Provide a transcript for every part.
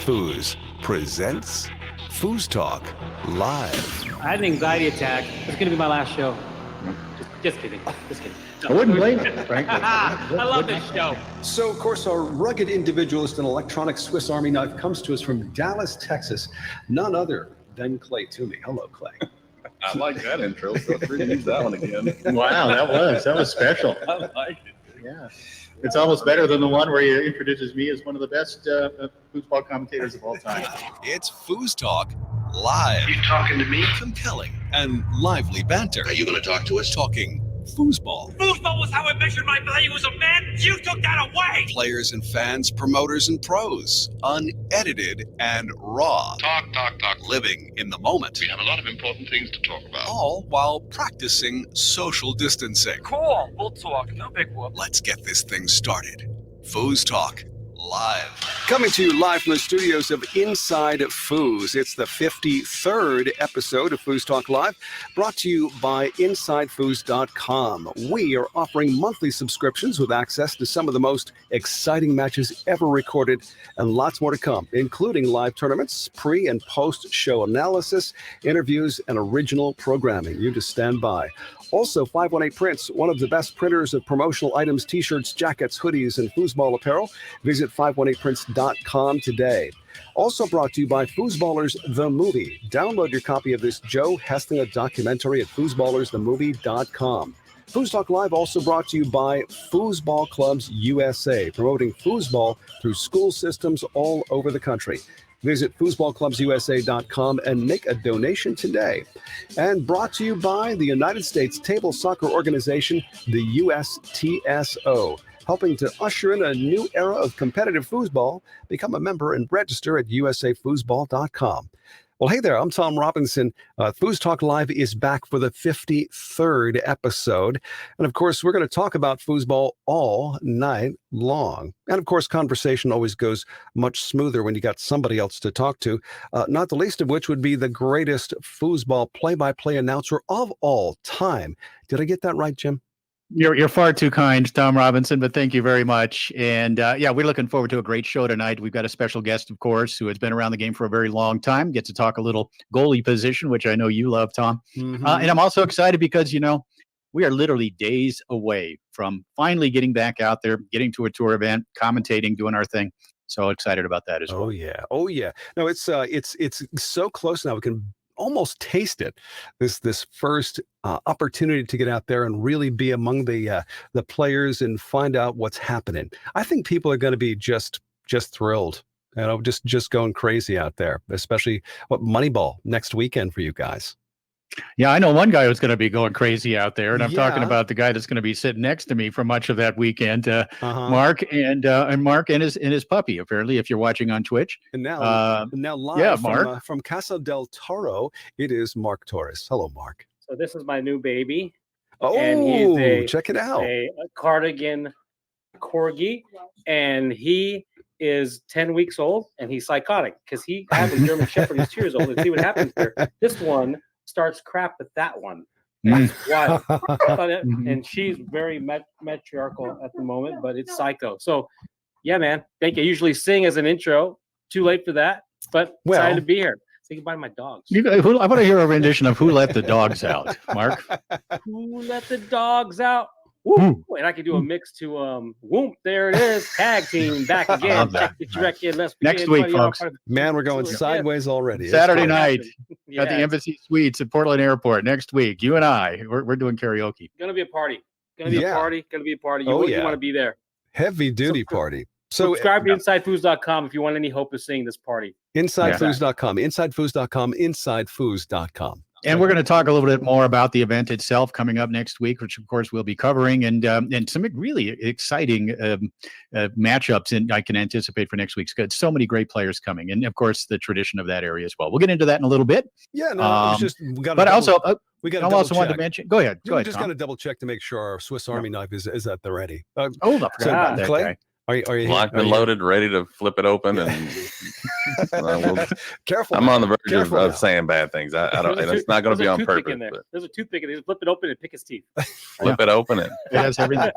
Foos presents FoosTalk Live. I had an anxiety attack. It's going to be my last show. Just kidding. Just kidding. No. I wouldn't blame you, frankly. I love this show. So, of course, our rugged individualist and electronic Swiss Army knife comes to us from Dallas, Texas. None other than Clay Toomey. Hello, Clay. I like that intro, so free to use that one again. Wow, that was special. I like it. Yeah, it's almost better than the one where you introduces me as one of the best foosball commentators of all time. It's FoosTalk Live. You talking to me? Compelling and lively banter. Are you going to talk to us? Talking foosball. Foosball was how I measured my value as a man. You took that away. Players and fans, promoters and pros. Unedited and raw. Talk. Living in the moment. We have a lot of important things to talk about. All while practicing social distancing. Cool. We'll talk. No big whoop. Let's get this thing started. FoosTalk Live. Coming to you live from the studios of InsideFoos. It's the 53rd episode of FoosTalk Live, brought to you by InsideFoos.com. We are offering monthly subscriptions with access to some of the most exciting matches ever recorded, and lots more to come, including live tournaments, pre- and post-show analysis, interviews, and original programming. You just stand by. Also, 518 Prints, one of the best printers of promotional items, t-shirts, jackets, hoodies, and foosball apparel. Visit 518prints.com today. Also brought to you by Foosballers The Movie. Download your copy of this Joe Hestinga documentary at foosballersthemovie.com. FoosTalk Live also brought to you by Foosball Clubs USA, promoting foosball through school systems all over the country. Visit foosballclubsusa.com and make a donation today. And brought to you by the United States Table Soccer Organization, the USTSO, helping to usher in a new era of competitive foosball. Become a member and register at usafoosball.com. Well, hey there, I'm Tom Robinson. FoosTalk Live is back for the 53rd episode. And of course, we're going to talk about foosball all night long. And of course, conversation always goes much smoother when you got somebody else to talk to, not the least of which would be the greatest foosball play-by-play announcer of all time. Did I get that right, Jim? You're far too kind, Tom Robinson, but thank you very much. And yeah, we're looking forward to a great show tonight. We've got a special guest, of course, who has been around the game for a very long time. Get to talk a little goalie position, which I know you love, Tom. Mm-hmm. And I'm also excited because, we are literally days away from finally getting back out there, getting to a tour event, commentating, doing our thing. So excited about that as well. Oh yeah. No, it's so close now. We can almost taste it. This first opportunity to get out there and really be among the players and find out what's happening. I think people are going to be just thrilled. Just going crazy out there, especially Moneyball next weekend for you guys. Yeah, I know one guy who's going to be going crazy out there, and I'm talking about the guy that's going to be sitting next to me for much of that weekend, Mark and Mark and his puppy. Apparently, if you're watching on Twitch, and now live Mark. from Casa del Toro, it is Mark Torres. Hello, Mark. So this is my new baby. Oh, and check it out! A cardigan corgi, and he is 10 weeks old, and he's psychotic because I have a German Shepherd who's 2 years old. And see what happens here. This one starts crap with that one. That's wild. And she's very matriarchal at the moment, but it's psycho. So, yeah, man. Thank you. I usually sing as an intro. Too late for that, but excited to be here. Say goodbye to my dogs. I want to hear a rendition of Who Let the Dogs Out, Mark. Who let the dogs out? Woo. And I can do a mix to whoop. There it is. Tag team back again. Check the direct in. Let's next week, folks. Man, we're going sideways already. Saturday night at the Embassy Suites at Portland Airport. Next week, you and I, we're doing karaoke. Gonna be a party. Gonna be a party. You want to be there. Heavy duty party. So subscribe to InsideFoos.com if you want any hope of seeing this party. InsideFoos.com. InsideFoos.com. InsideFoos.com. And we're going to talk a little bit more about the event itself coming up next week, which of course we'll be covering, and some really exciting matchups. And I can anticipate for next week's good. So many great players coming, and of course the tradition of that area as well. We'll get into that in a little bit. Yeah, no, it's just I also wanted to mention. Go ahead. Just got to double check to make sure our Swiss Army knife is at the ready. I forgot about that guy. Are you Locked and loaded, ready to flip it open, and careful. I'm on the verge now. of saying bad things. I don't, and it's not going to be on purpose. But There's a toothpick in there. Just flip it open and pick his teeth. flip it open, and It has everything.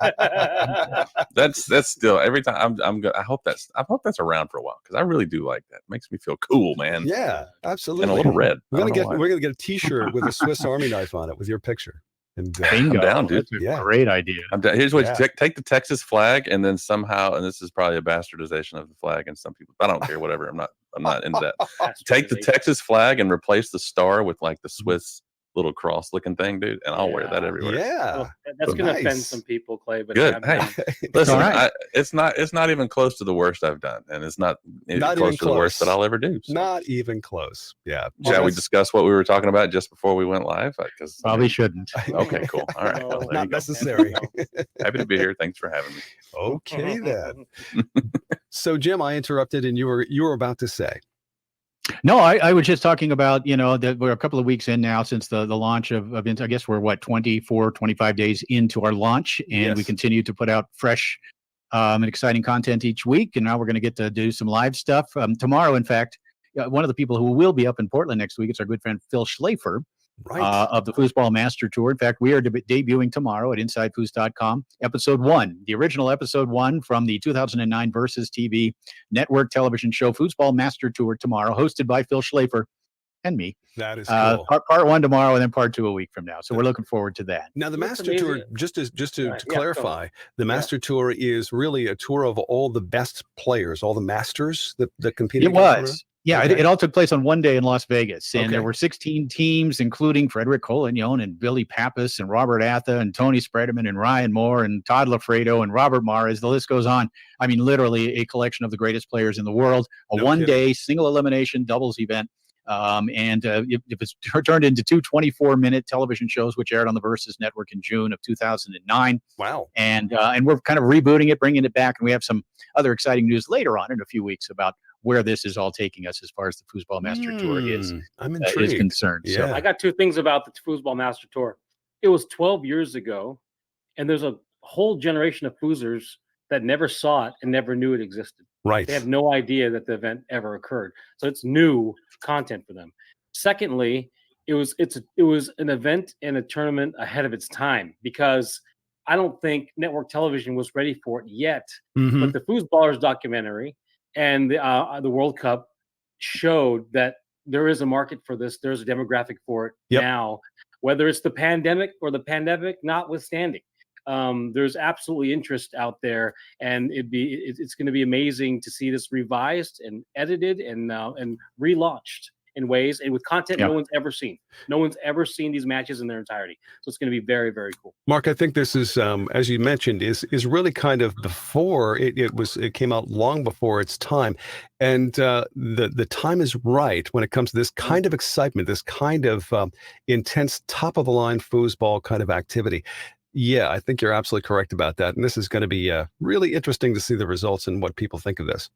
that's still every time. I hope that's around for a while because I really do like that. It makes me feel cool, man. Yeah, absolutely. And a little red. We're gonna get a T-shirt with a Swiss Army knife on it with your picture. And Bingo. I'm down, dude. That's a great idea. I'm down. Here's what take the Texas flag and then somehow, and this is probably a bastardization of the flag, and some people, I don't care, whatever. I'm not into that. Take the Texas flag and replace the star with like the Swiss little cross looking thing, dude, and I'll wear that everywhere. Yeah, well, that's going to offend some people, Clay. But good. Hey, listen, right. it's not even close to the worst I've done, and it's not close to the worst that I'll ever do. So. Not even close. Yeah. Shall we discuss what we were talking about just before we went live? Because probably shouldn't. Okay, cool. All right, No, not necessary. Happy to be here. Thanks for having me. Okay then. So Jim, I interrupted, and you were about to say. No, I was just talking about, that we're a couple of weeks in now since the launch of I guess we're 25 days into our launch, and we continue to put out fresh and exciting content each week. And now we're going to get to do some live stuff. Tomorrow, in fact, one of the people who will be up in Portland next week is our good friend Phil Schlafer. Right. Of the Foosball Master Tour. In fact, we are debuting tomorrow at InsideFoos.com, episode 1, the original episode 1 from the 2009 Versus TV network television show Foosball Master Tour tomorrow, hosted by Phil Schlafer and me. That is cool. Part 1 tomorrow and then part 2 a week from now. So we're looking forward to that. Now the Master Tour, just to clarify, the Master Tour is really a tour of all the best players, all the masters that competed. It was. Yeah, okay. it all took place on one day in Las Vegas, and there were 16 teams, including Frederick Collignon and Billy Pappas and Robert Atha and Tony Spreadman and Ryan Moore and Todd Lafredo and Robert Mares. The list goes on. I mean, literally a collection of the greatest players in the world. A one-day single elimination doubles event. It was turned into 2 24-minute television shows, which aired on the Versus Network in June of 2009. Wow. And we're kind of rebooting it, bringing it back, and we have some other exciting news later on in a few weeks about where this is all taking us as far as the Foosball Master Tour is concerned. Yeah. So I got 2 things about the Foosball Master Tour. It was 12 years ago, and there's a whole generation of Foosers that never saw it and never knew it existed. Right. They have no idea that the event ever occurred. So it's new content for them. Secondly, it was an event and a tournament ahead of its time, because I don't think network television was ready for it yet. Mm-hmm. But the Foosballers documentary and the World Cup showed that there is a market for this. There's a demographic for it now, whether it's the pandemic or the pandemic notwithstanding. There's absolutely interest out there, and it's going to be amazing to see this revised and edited and relaunched in ways and with content no one's ever seen. No one's ever seen these matches in their entirety. So it's going to be very, very cool. Mark, I think this is, as you mentioned, is really kind of before it came out, long before its time. And the time is right when it comes to this kind of excitement, this kind of intense top of the line foosball kind of activity. Yeah, I think you're absolutely correct about that. And this is going to be really interesting to see the results and what people think of this.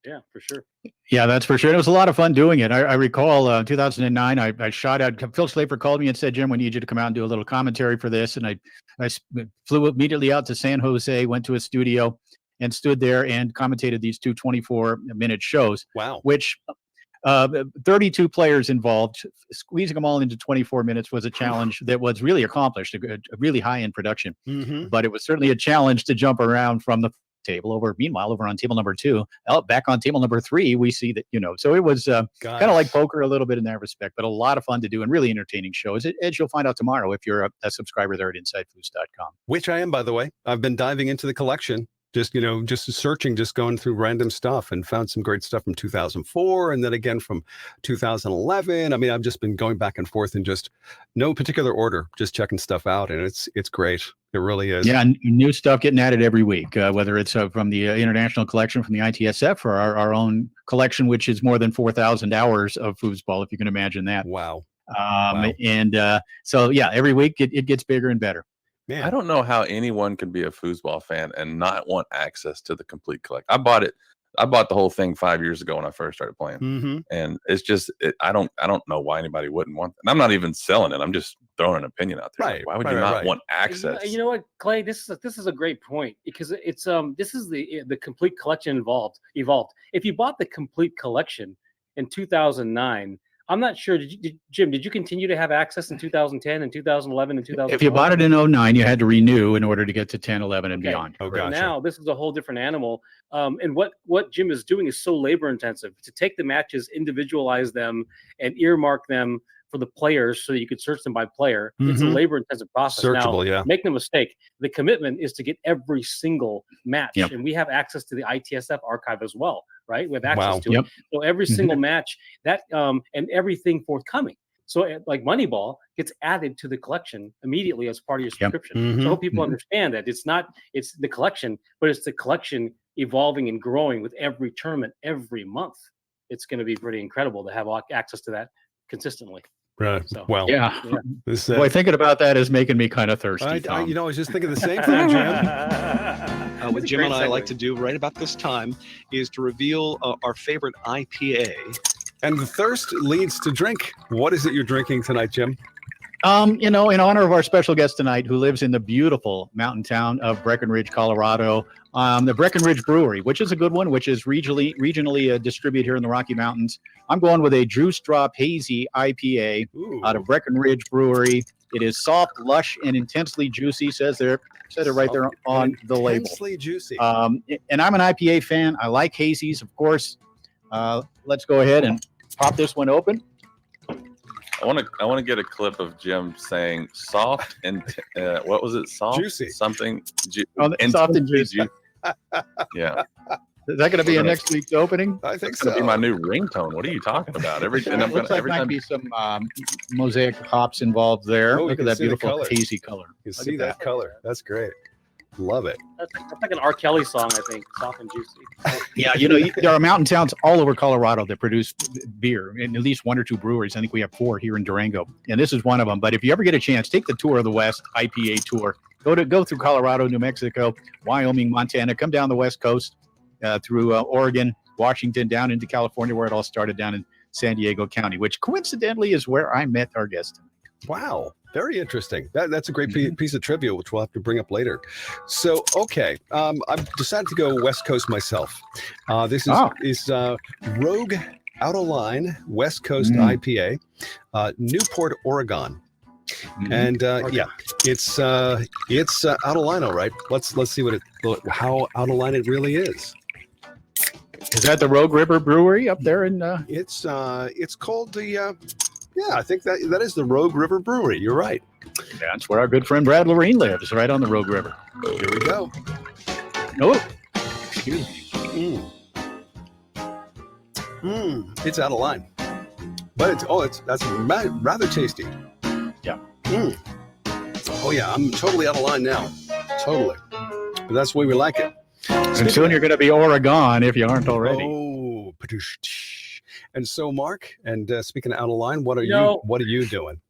Yeah, for sure. Yeah, that's for sure. It was a lot of fun doing it. I recall 2009, I shot out, Phil Schlafer called me and said, Jim, we need you to come out and do a little commentary for this. And I flew immediately out to San Jose, went to a studio and stood there and commentated these 2 24-minute shows. Wow. Which 32 players involved. Squeezing them all into 24 minutes was a challenge that was really accomplished, a really high-end production. Mm-hmm. But it was certainly a challenge to jump around from the table over on table number 2, back on table number 3, we see that, so it was kind of like poker a little bit in that respect, but a lot of fun to do and really entertaining shows, as you'll find out tomorrow if you're a subscriber there at InsideFoos.com. Which I am, by the way. I've been diving into the collection, just searching, just going through random stuff, and found some great stuff from 2004 and then again from 2011. I mean, I've just been going back and forth in just no particular order, just checking stuff out, and it's great. It really is. Yeah, new stuff getting added every week, whether it's from the international collection from the ITSF or our own collection, which is more than 4,000 hours of foosball, if you can imagine that. Wow. And so, yeah, every week it gets bigger and better. Man. I don't know how anyone can be a foosball fan and not want access to the complete collection. I bought it I bought the whole thing 5 years ago when I first started playing, Mm-hmm. and it's just I don't know why anybody wouldn't want. And I'm not even selling it. I'm just throwing an opinion out there. Right, Like, why would right, you right, not right. want access? You know what, Clay? This is a great point because it's this is the complete collection evolved. If you bought the complete collection in 2009, I'm not sure. Jim, did you continue to have access in 2010 and 2011 and 2012? If you bought it in 09, you had to renew in order to get to 10, 11, and Okay. beyond. Oh, So gotcha. now this is a whole different animal. And what Jim is doing is so labor intensive to take the matches, individualize them, and earmark them for the players so that you could search them by player. It's a Mhm. labor intensive process. Searchable, now, yeah. make no mistake, the commitment is to get every single match. Yep. And we have access to the ITSF archive as well, right? We have access Wow. to Yep. it. So every single match that and everything forthcoming. So like Moneyball gets added to the collection immediately as part of your subscription. Mhm. So I hope people Mhm. understand that it's the collection, but it's the collection evolving and growing with every tournament every month. It's going to be pretty incredible to have access to that consistently. Right. So- Well, Yeah. this, Boy, thinking about that is making me kind of thirsty. I Tom. was just thinking the same thing, Jim. What That's a Jim great and I segue. like to do right about this time is to reveal our favorite IPA. And the thirst leads to drink. What is it you're drinking tonight, Jim? In honor of our special guest tonight, who lives in the beautiful mountain town of Breckenridge, Colorado, the Breckenridge Brewery, which is a good one, which is regionally distributed here in the Rocky Mountains. I'm going with a Drew Strop Hazy IPA Ooh. out of Breckenridge Brewery. It is soft, lush, and intensely juicy. Said it right there on the label. Intensely juicy. And I'm an IPA fan. I like hazies, of course. Let's go ahead and pop this one open. I want to get a clip of Jim saying soft and what was it? Soft, Juicy. something. Soft and juicy. Yeah, Is that going to be in next week's opening? I think it's gonna so. be my new ringtone. What are you talking about? And I'm Looks gonna like every might time. be some mosaic hops involved there. Oh, you Look can at that see the beautiful color. hazy color. You Look see at that color. That's great. Love it. That's like an R. Kelly song, I think. Soft and juicy. Yeah, there are mountain towns all over Colorado that produce beer, and at least one or two breweries. I think we have 4 here in Durango, and this is one of them. But if you ever get a chance, take the Tour of the West IPA tour. Go through Colorado, New Mexico, Wyoming, Montana. Come down the West Coast through Oregon, Washington, down into California, where it all started down in San Diego County, which coincidentally is where I met our guest. Wow. Very interesting. That's a great piece of trivia, which we'll have to bring up later. So, okay. I've decided to go West Coast myself. This is Rogue Out of Line West Coast IPA, Newport, Oregon. And it's out of line, all right. Let's see how out of line it really is. Is that the Rogue River Brewery up there in? It's called the I think that is the Rogue River Brewery. You're right. That's where our good friend Brad Lorene lives, right on the Rogue River. Here we go. Oh, excuse me. It's out of line, but that's rather tasty. Yeah. Oh yeah, I'm totally out of line now. Totally. But that's the way we like it. And soon you're going to be Oregon if you aren't already. Oh, and so Mark, and speaking of out of line, what are you doing?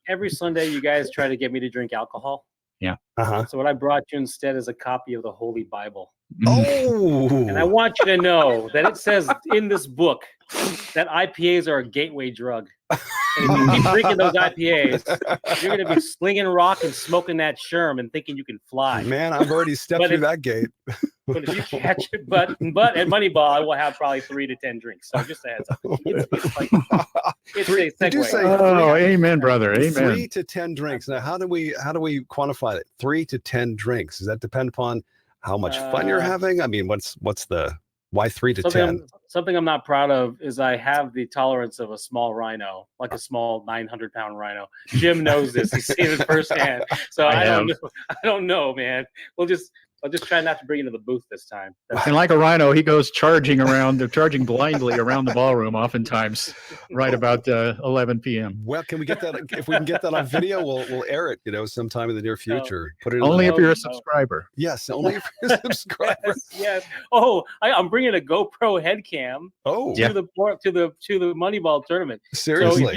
Every Sunday, you guys try to get me to drink alcohol. Yeah. Uh-huh. So what I brought you instead is a copy of the Holy Bible. Oh. And I want you to know that it says in this book that IPAs are a gateway drug. And if you keep drinking those IPAs, you're going to be slinging rock and smoking that Sherm and thinking you can fly. Man, I've already stepped through that gate. But if you catch it, but at Moneyball, I will have probably 3 to 10 drinks. So just a heads up. It's a Did you segue. say Oh, amen, brother. Amen. 3 to 10 drinks. Now, how do we quantify it? 3 to 10 drinks. Does that depend upon how much fun you're having? I mean, what's the why 3 to 10? Something I'm not proud of is I have the tolerance of a small rhino, like a small 900-pound rhino. Jim knows this; he's seen it firsthand. So I don't know, man. I'll just try not to bring it to the booth this time. And like a rhino, he goes charging blindly around the ballroom, oftentimes right about 11 p.m. Well, can we get that? If we can get that on video, we'll air it. Sometime in the near future. Put it Only in if you're a subscriber. Yes, only if you're a subscriber. Yes. Oh, I'm bringing a GoPro head cam. Oh, to the Moneyball tournament. Seriously. So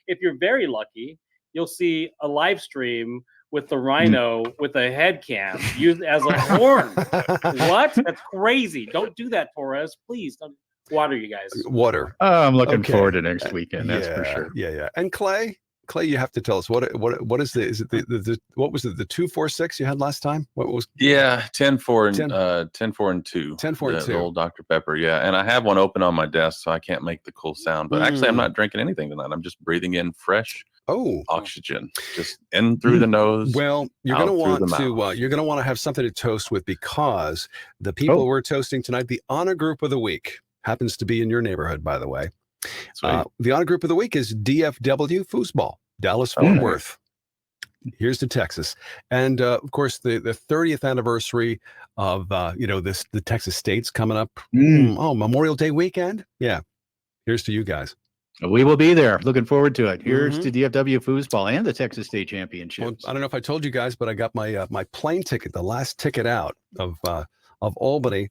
if you're very lucky, you'll see a live stream with the rhino with a head cam used as a horn. What? That's crazy. Don't do that, Torres. Please don't water you guys. Water. I'm looking Okay. forward to next weekend. That's for sure. Yeah. And Clay, you have to tell us what is the what was it, the 2-4-6 you had last time? What was 10-4 and 10-4 and 2. 10-4 and 2. The old Dr. Pepper, yeah. And I have one open on my desk, so I can't make the cool sound. But actually, I'm not drinking anything tonight. I'm just breathing in fresh oxygen, just in through the nose. Well, you're going to want to have something to toast with, because the people we're toasting tonight, the honor group of the week, happens to be in your neighborhood, by the way. The honor group of the week is DFW Foosball, Dallas-Fort Worth. Here's to Texas. And of course, the 30th anniversary of the Texas State's coming up. Memorial Day weekend. Yeah. Here's to you guys. We will be there. Looking forward to it. Here's to DFW Foosball and the Texas State Championships. Well, I don't know if I told you guys, but I got my plane ticket, the last ticket out of Albany,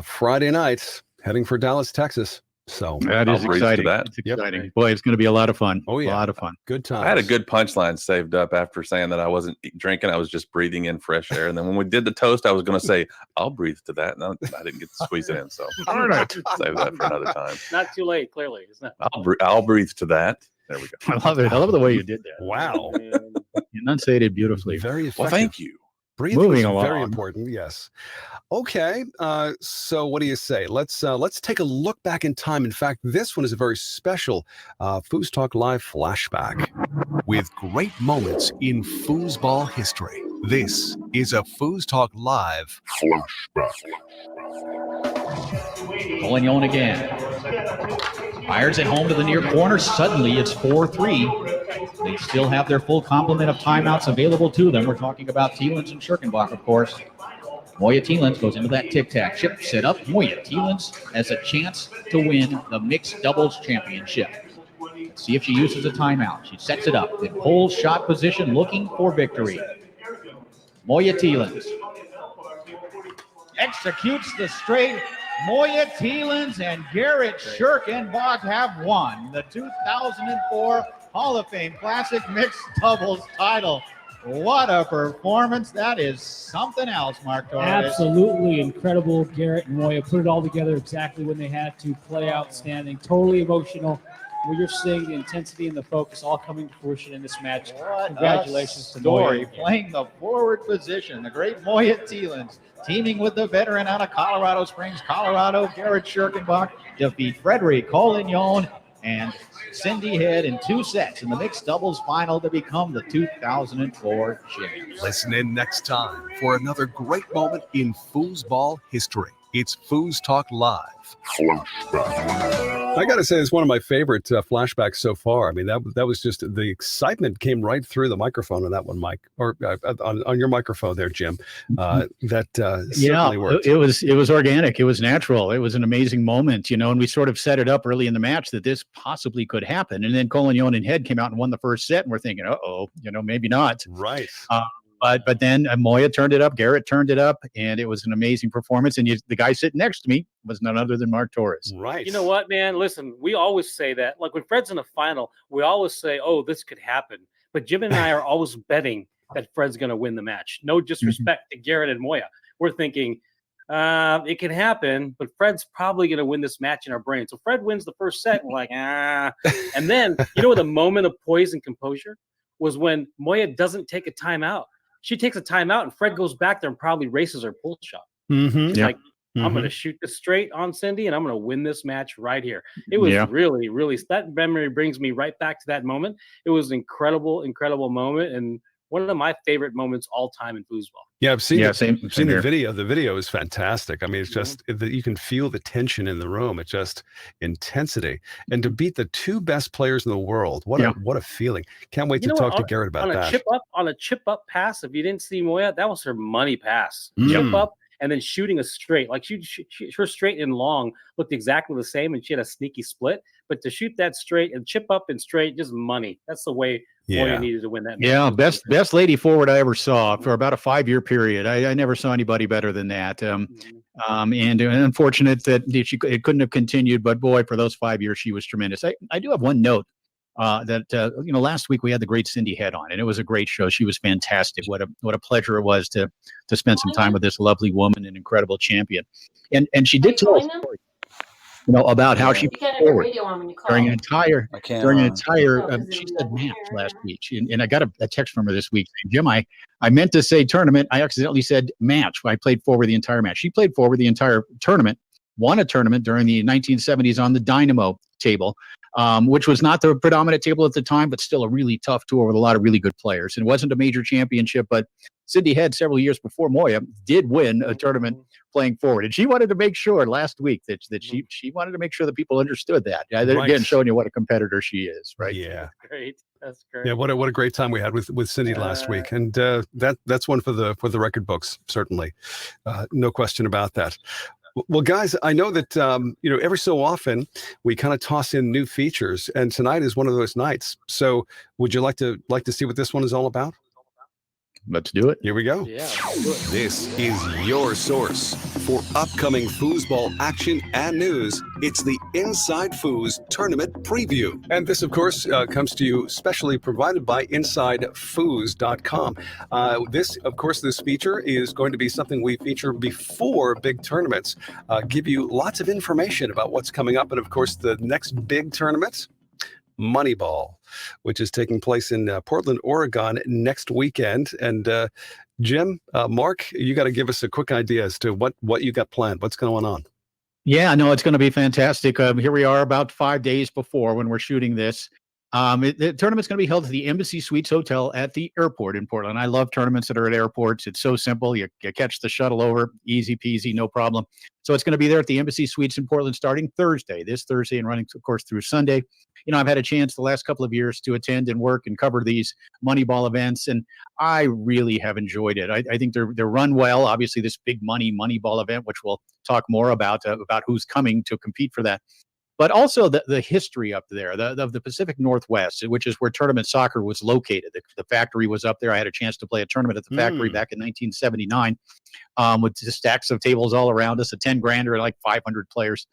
Friday night, heading for Dallas, Texas. So that is exciting. It's exciting. Boy, it's going to be a lot of fun. Oh, yeah. A lot of fun. Good time. I had a good punchline saved up after saying that I wasn't drinking. I was just breathing in fresh air. And then when we did the toast, I was going to say, I'll breathe to that. No, I didn't get to squeeze it in. So all right. Save that for another time. Not too late, clearly. Isn't it? I'll breathe to that. There we go. I love it. I love the way you did that. Wow. You enunciated beautifully. Very effective. Well, thank you. Breathing Moving is along. very important. Yes. Okay. So what do you say? Let's take a look back in time. In fact, this one is a very special FoosTalk Live Flashback with great moments in foosball history. This is a FoosTalk Live Flashback. Collignon again. Fires it home to the near corner. Suddenly it's 4-3. They still have their full complement of timeouts available to them. We're talking about Tielens and Scherkenbach, of course. Moya Tielens goes into that tic-tac. Chip set up. Moya Tielens has a chance to win the mixed doubles championship. Let's see if she uses a timeout. She sets it up in pole shot position, looking for victory. Moya Tielens executes the straight. Moya Tielens and Garret Scherkenbach have won the 2004 Hall of Fame Classic Mixed Doubles title. What a performance. That is something else, Mark Torres. Absolutely incredible. Garret and Moya put it all together exactly when they had to. Play outstanding. Totally emotional. Where you're seeing the intensity and the focus all coming to fruition in this match. Congratulations to Moya. Playing the forward position. The great Moya Tielens teaming with the veteran out of Colorado Springs, Colorado, Garret Scherkenbach, defeat Freddy, Collignon, and Cindy Head in 2 sets in the mixed doubles final to become the 2004 champions. Listen in next time for another great moment in foosball history. It's FoosTalk Live Flashback. I got to say, it's one of my favorite flashbacks so far. I mean, that was just, the excitement came right through the microphone on that one, Mike, or on your microphone there, Jim. Certainly worked. It was organic. It was natural. It was an amazing moment, and we sort of set it up early in the match that this possibly could happen. And then Collignon and Head came out and won the first set, and we're thinking, maybe not. Right. But then Moya turned it up, Garret turned it up, and it was an amazing performance. And the guy sitting next to me was none other than Mark Torres. Right. You know what, man? Listen, we always say that. Like when Fred's in the final, we always say, oh, this could happen. But Jim and I are always betting that Fred's going to win the match. No disrespect to Garret and Moya. We're thinking it can happen, but Fred's probably going to win this match in our brain. So Fred wins the first set, and we're like, And then, the moment of poise and composure was when Moya doesn't take a timeout. She takes a timeout, and Fred goes back there and probably races her pull shot. I'm going to shoot this straight on Cindy, and I'm going to win this match right here. It was really, really, that memory brings me right back to that moment. It was an incredible, incredible moment, and one of my favorite moments all time in foosball. Yeah, I've seen the video. The video is fantastic. I mean, it's just you can feel the tension in the room. It's just intensity, and to beat the two best players in the world, what a feeling! Can't wait to talk to Garret about that. On a chip up pass, if you didn't see Moya, that was her money pass. Chip up and then shooting a straight, like her straight and long looked exactly the same, and she had a sneaky split. But to shoot that straight and chip up and straight, just money. That's the way Moya needed to win that match. Yeah, best lady forward I ever saw for about a 5-year period. I never saw anybody better than that. And unfortunate that it couldn't have continued, but boy, for those 5 years, she was tremendous. I do have one note last week we had the great Cindy Head on, and it was a great show. She was fantastic. What a pleasure it was to spend some time with this lovely woman, an incredible champion. And she did tell us, about how she forward during an entire she said match last week. And I got a text from her this week saying, Jim, I meant to say tournament. I accidentally said match. I played forward the entire match. She played forward the entire tournament, won a tournament during the 1970s on the Dynamo table, which was not the predominant table at the time, but still a really tough tour with a lot of really good players. And it wasn't a major championship, but Cindy Head, several years before Moya, did win a tournament playing forward. And she wanted to make sure last week that she wanted to make sure that people understood that. Again, showing you what a competitor she is, right? Yeah. Great. That's great. Yeah, what a great time we had with Cindy last week. And that's one for the record books, certainly. No question about that. Well, guys, I know that, every so often we kind of toss in new features, and tonight is one of those nights. So would you like to see what this one is all about? Let's do it. Here we go. Yeah. This is your source for upcoming foosball action and news. It's the InsideFoos Tournament Preview. And this, of course, comes to you specially provided by InsideFoos.com. This feature is going to be something we feature before big tournaments, give you lots of information about what's coming up. And, of course, the next big tournament, Moneyball, which is taking place in Portland, Oregon next weekend. And Jim, Mark, you got to give us a quick idea as to what you got planned. What's going on? Yeah, no, it's going to be fantastic. Here we are about 5 days before when we're shooting this. The tournament's going to be held at the Embassy Suites Hotel at the airport in Portland. I love tournaments that are at airports. It's so simple. You catch the shuttle over, easy peasy, no problem. So it's going to be there at the Embassy Suites in Portland starting this Thursday, and running, of course, through Sunday. I've had a chance the last couple of years to attend and work and cover these Moneyball events, and I really have enjoyed it. I think they're run well. Obviously, this big Moneyball event, which we'll talk more about who's coming to compete for that. But also the history up there, of the Pacific Northwest, which is where tournament soccer was located. The factory was up there. I had a chance to play a tournament at the factory back in 1979 with just stacks of tables all around us, a 10-grander, like 500 players.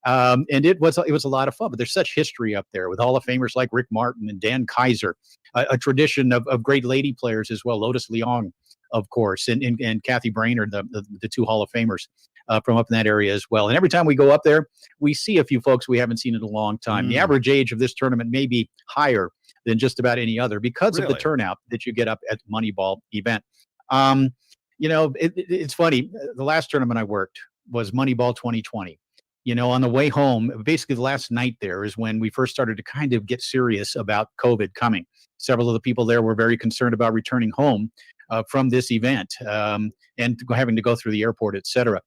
And it was a lot of fun. But there's such history up there with Hall of Famers like Rick Martin and Dan Kaiser, a tradition of great lady players as well, Lotus Leong, of course, and Kathy Brainerd, the two Hall of Famers. From up in that area as well. And every time we go up there, we see a few folks we haven't seen in a long time. The average age of this tournament may be higher than just about any other because of the turnout that you get up at the Moneyball event. It's funny. The last tournament I worked was Moneyball 2020. On the way home, basically the last night there is when we first started to kind of get serious about COVID coming. Several of the people there were very concerned about returning home from this event and having to go through the airport, et cetera.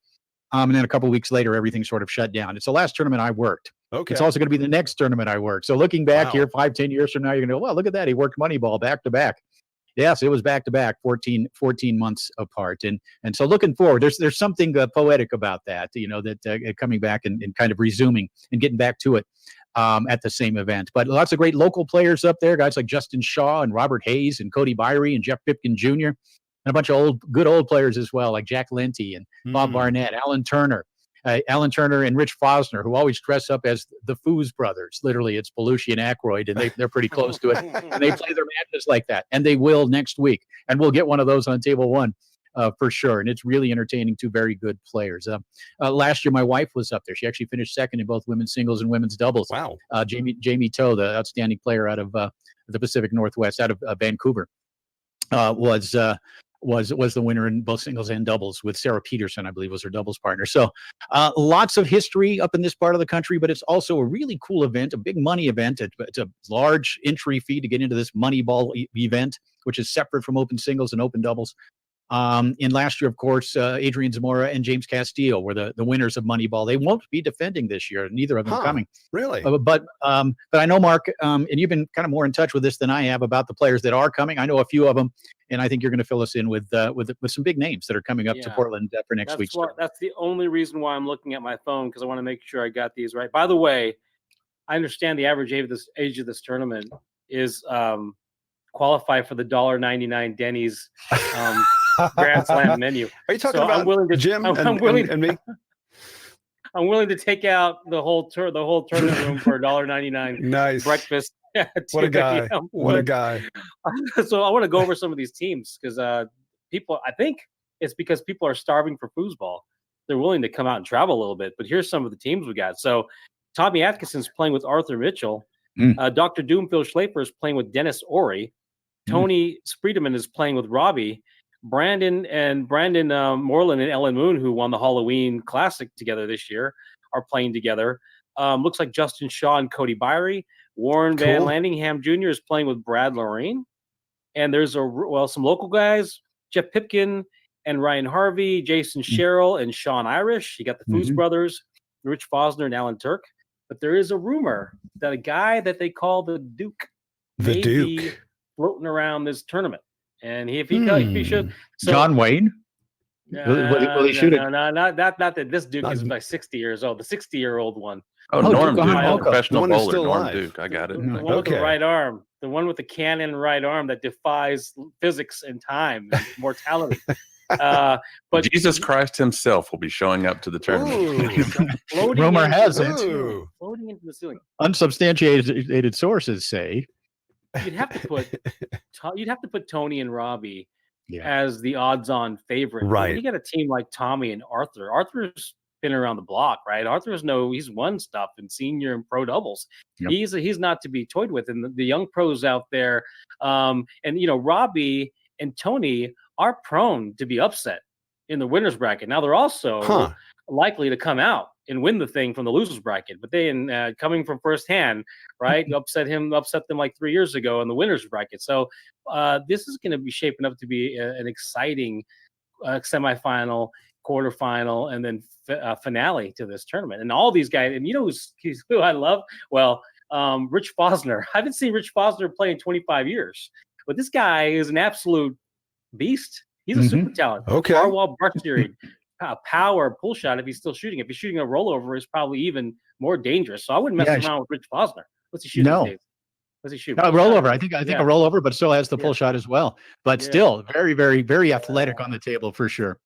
And then a couple of weeks later, everything sort of shut down. It's the last tournament I worked. Okay. It's also going to be the next tournament I work. So looking back here 5-10 years from now, you're going to go, well, look at that. He worked Moneyball back to back. Yes, it was back to back, 14 months apart. And so looking forward, there's something poetic about that, that coming back and kind of resuming and getting back to it at the same event. But lots of great local players up there, guys like Justin Shaw and Robert Hayes and Cody Byrie and Jeff Pipkin Jr., and a bunch of good old players as well, like Jack Lenti and Bob Barnett, Alan Turner and Rich Fosner, who always dress up as the Foos brothers. Literally, it's Belushi and Aykroyd, and they're pretty close to it. And they play their matches like that. And they will next week. And we'll get one of those on table one for sure. And it's really entertaining. Two very good players. Last year, my wife was up there. She actually finished second in both women's singles and women's doubles. Wow. Jamie Toe, the outstanding player out of the Pacific Northwest, out of Vancouver, was the winner in both singles and doubles with Sarah Peterson, I believe, was her doubles partner. So lots of history up in this part of the country, but it's also a really cool event, a big money event. It's a large entry fee to get into this Moneyball event, which is separate from open singles and open doubles. And last year, of course, Adrian Zamora and James Castillo were the winners of Moneyball. They won't be defending this year, neither of them coming. Really? But I know, Mark, and you've been kind of more in touch with this than I have about the players that are coming. I know a few of them, and I think you're going to fill us in with some big names that are coming up to Portland for next week. That's the only reason why I'm looking at my phone, because I want to make sure I got these right. By the way, I understand the average age of this tournament is qualify for the $1.99 Denny's Grand Slam menu. Are you talking about Jim and me? I'm willing to take out the whole tournament room for $1.99 nice breakfast What a guy. Yeah, What a guy. So I want to go over some of these teams because people, I think it's because people are starving for foosball. They're willing to come out and travel a little bit. But here's some of the teams we got. So Tommy Atkinson's playing with Arthur Mitchell. Dr. Doomfield Schlafer is playing with Dennis Ori. Tony Spreedeman is playing with Robbie. Brandon Moreland and Ellen Moon, who won the Halloween Classic together this year, are playing together. Looks like Justin Shaw and Cody Byrie. Warren Van Landingham Jr. is playing with Brad Lorraine. And there's some local guys, Jeff Pipkin and Ryan Harvey, Jason Sherrill and Sean Irish. You got the Foos brothers, Rich Fosner and Alan Turk. But there is a rumor that a guy that they call the Duke may be floating around this tournament. And if he should, so, John Wayne. Will he shoot it? No, not that this Duke is like 60 years old. The 60-year-old one. Oh, Norm Duke, Duke, professional one is bowler, still Norm alive. Duke. I got it. The one with the right arm. The one with the cannon right arm that defies physics and time and mortality. But Jesus Christ himself will be showing up to the tournament. Rumor has it. Floating into the ceiling. Unsubstantiated sources say You'd have to put Tony and Robbie as the odds-on favorite. Right. When you get a team like Tommy and Arthur. Arthur's been around the block, right? He's won stuff in senior and pro doubles. Yep. He's not to be toyed with. And the young pros out there, and Robbie and Tony are prone to be upset in the winners bracket. Now they're also likely to come out and win the thing from the losers bracket, but they coming from firsthand, right? upset them like 3 years ago in the winners bracket. So this is going to be shaping up to be an exciting semifinal, quarterfinal, and then finale to this tournament. And all these guys, and who I love? Well, Rich Fosner. I haven't seen Rich Fosner play in 25 years, but this guy is an absolute beast. He's a super talent. Okay. Farwell Barsteering, power pull shot. If he's still shooting, if he's shooting a rollover, is probably even more dangerous. So I wouldn't mess around with Rich Fosner. What's he shooting? No. These days? What's he shooting? Rollover. I think a rollover, but still has the pull shot as well. But still, very, very, very athletic on the table for sure.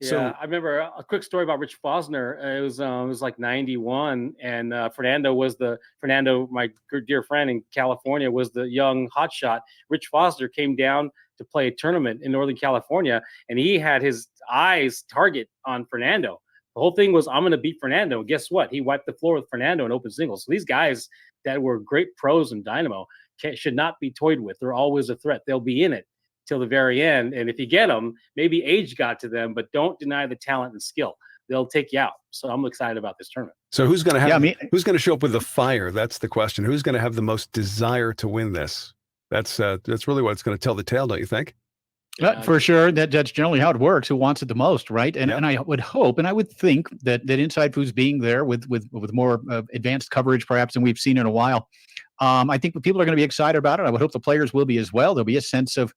Yeah, So I remember a quick story about Rich Fosner. It was like 91, and Fernando, my dear friend in California, was the young hotshot. Rich Fosner came down to play a tournament in Northern California, and he had his eyes target on Fernando. The whole thing was, I'm going to beat Fernando. And guess what? He wiped the floor with Fernando in open singles. So these guys that were great pros in Dynamo should not be toyed with. They're always a threat. They'll be in it till the very end. And if you get them, maybe age got to them, but don't deny the talent and skill. They'll take you out. So I'm excited about this tournament. So who's going to who's going to show up with the fire? That's the question. Who's going to have the most desire to win this? That's really what it's going to tell the tale, don't you think? For sure. That's generally how it works. Who wants it the most, right? And I would hope, and I would think that InsideFoos being there with more advanced coverage, perhaps, than we've seen in a while. I think people are going to be excited about it. I would hope the players will be as well. There'll be a sense of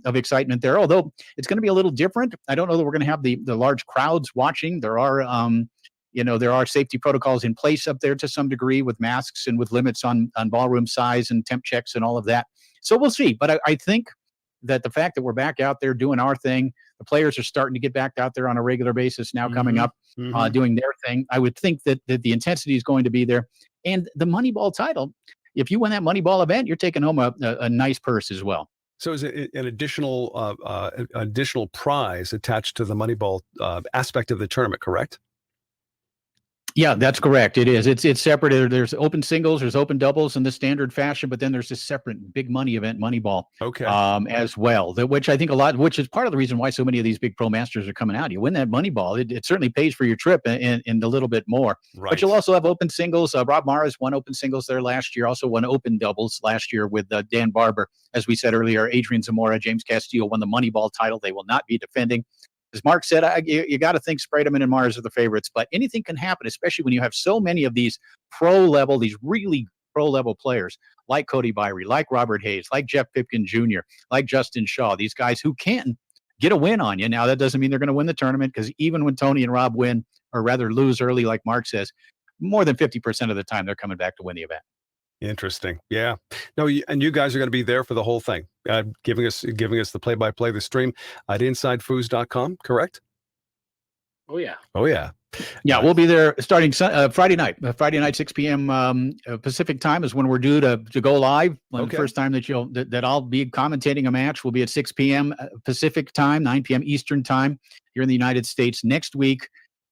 excitement there, although it's going to be a little different. I don't know that we're going to have the large crowds watching. There are safety protocols in place up there to some degree with masks and with limits on ballroom size and temp checks and all of that. So we'll see. But I think that the fact that we're back out there doing our thing, the players are starting to get back out there on a regular basis now, coming up, doing their thing. I would think that the intensity is going to be there. And the Moneyball title, if you win that Moneyball event, you're taking home a nice purse as well. So is it an additional prize attached to the Moneyball aspect of the tournament, correct? Yeah, that's correct. It is. It's separate. There's open singles, there's open doubles in the standard fashion, but then there's this separate big money event, Moneyball, as well. Which I think which is part of the reason why so many of these big pro masters are coming out. You win that Moneyball, it certainly pays for your trip and a little bit more. Right. But you'll also have open singles. Rob Mara's won open singles there last year. Also won open doubles last year with Dan Barber. As we said earlier, Adrian Zamora, James Castillo won the Moneyball title. They will not be defending. As Mark said, you got to think Spredeman and Mars are the favorites, but anything can happen, especially when you have so many of these these really pro-level players like Cody Byrie, like Robert Hayes, like Jeff Pipkin Jr., like Justin Shaw, these guys who can get a win on you. Now, that doesn't mean they're going to win the tournament, because even when Tony and Rob win, or rather lose early, like Mark says, more than 50% of the time they're coming back to win the event. Interesting. Yeah. No, and you guys are going to be there for the whole thing, giving us the play-by-play, the stream at InsideFoos.com, correct? Oh, yeah. Oh, yeah. Yeah, we'll be there starting Friday night. Friday night, 6 p.m. Pacific time is when we're due to go live. The first time that I'll be commentating a match will be at 6 p.m. Pacific time, 9 p.m. Eastern time here in the United States. Next week,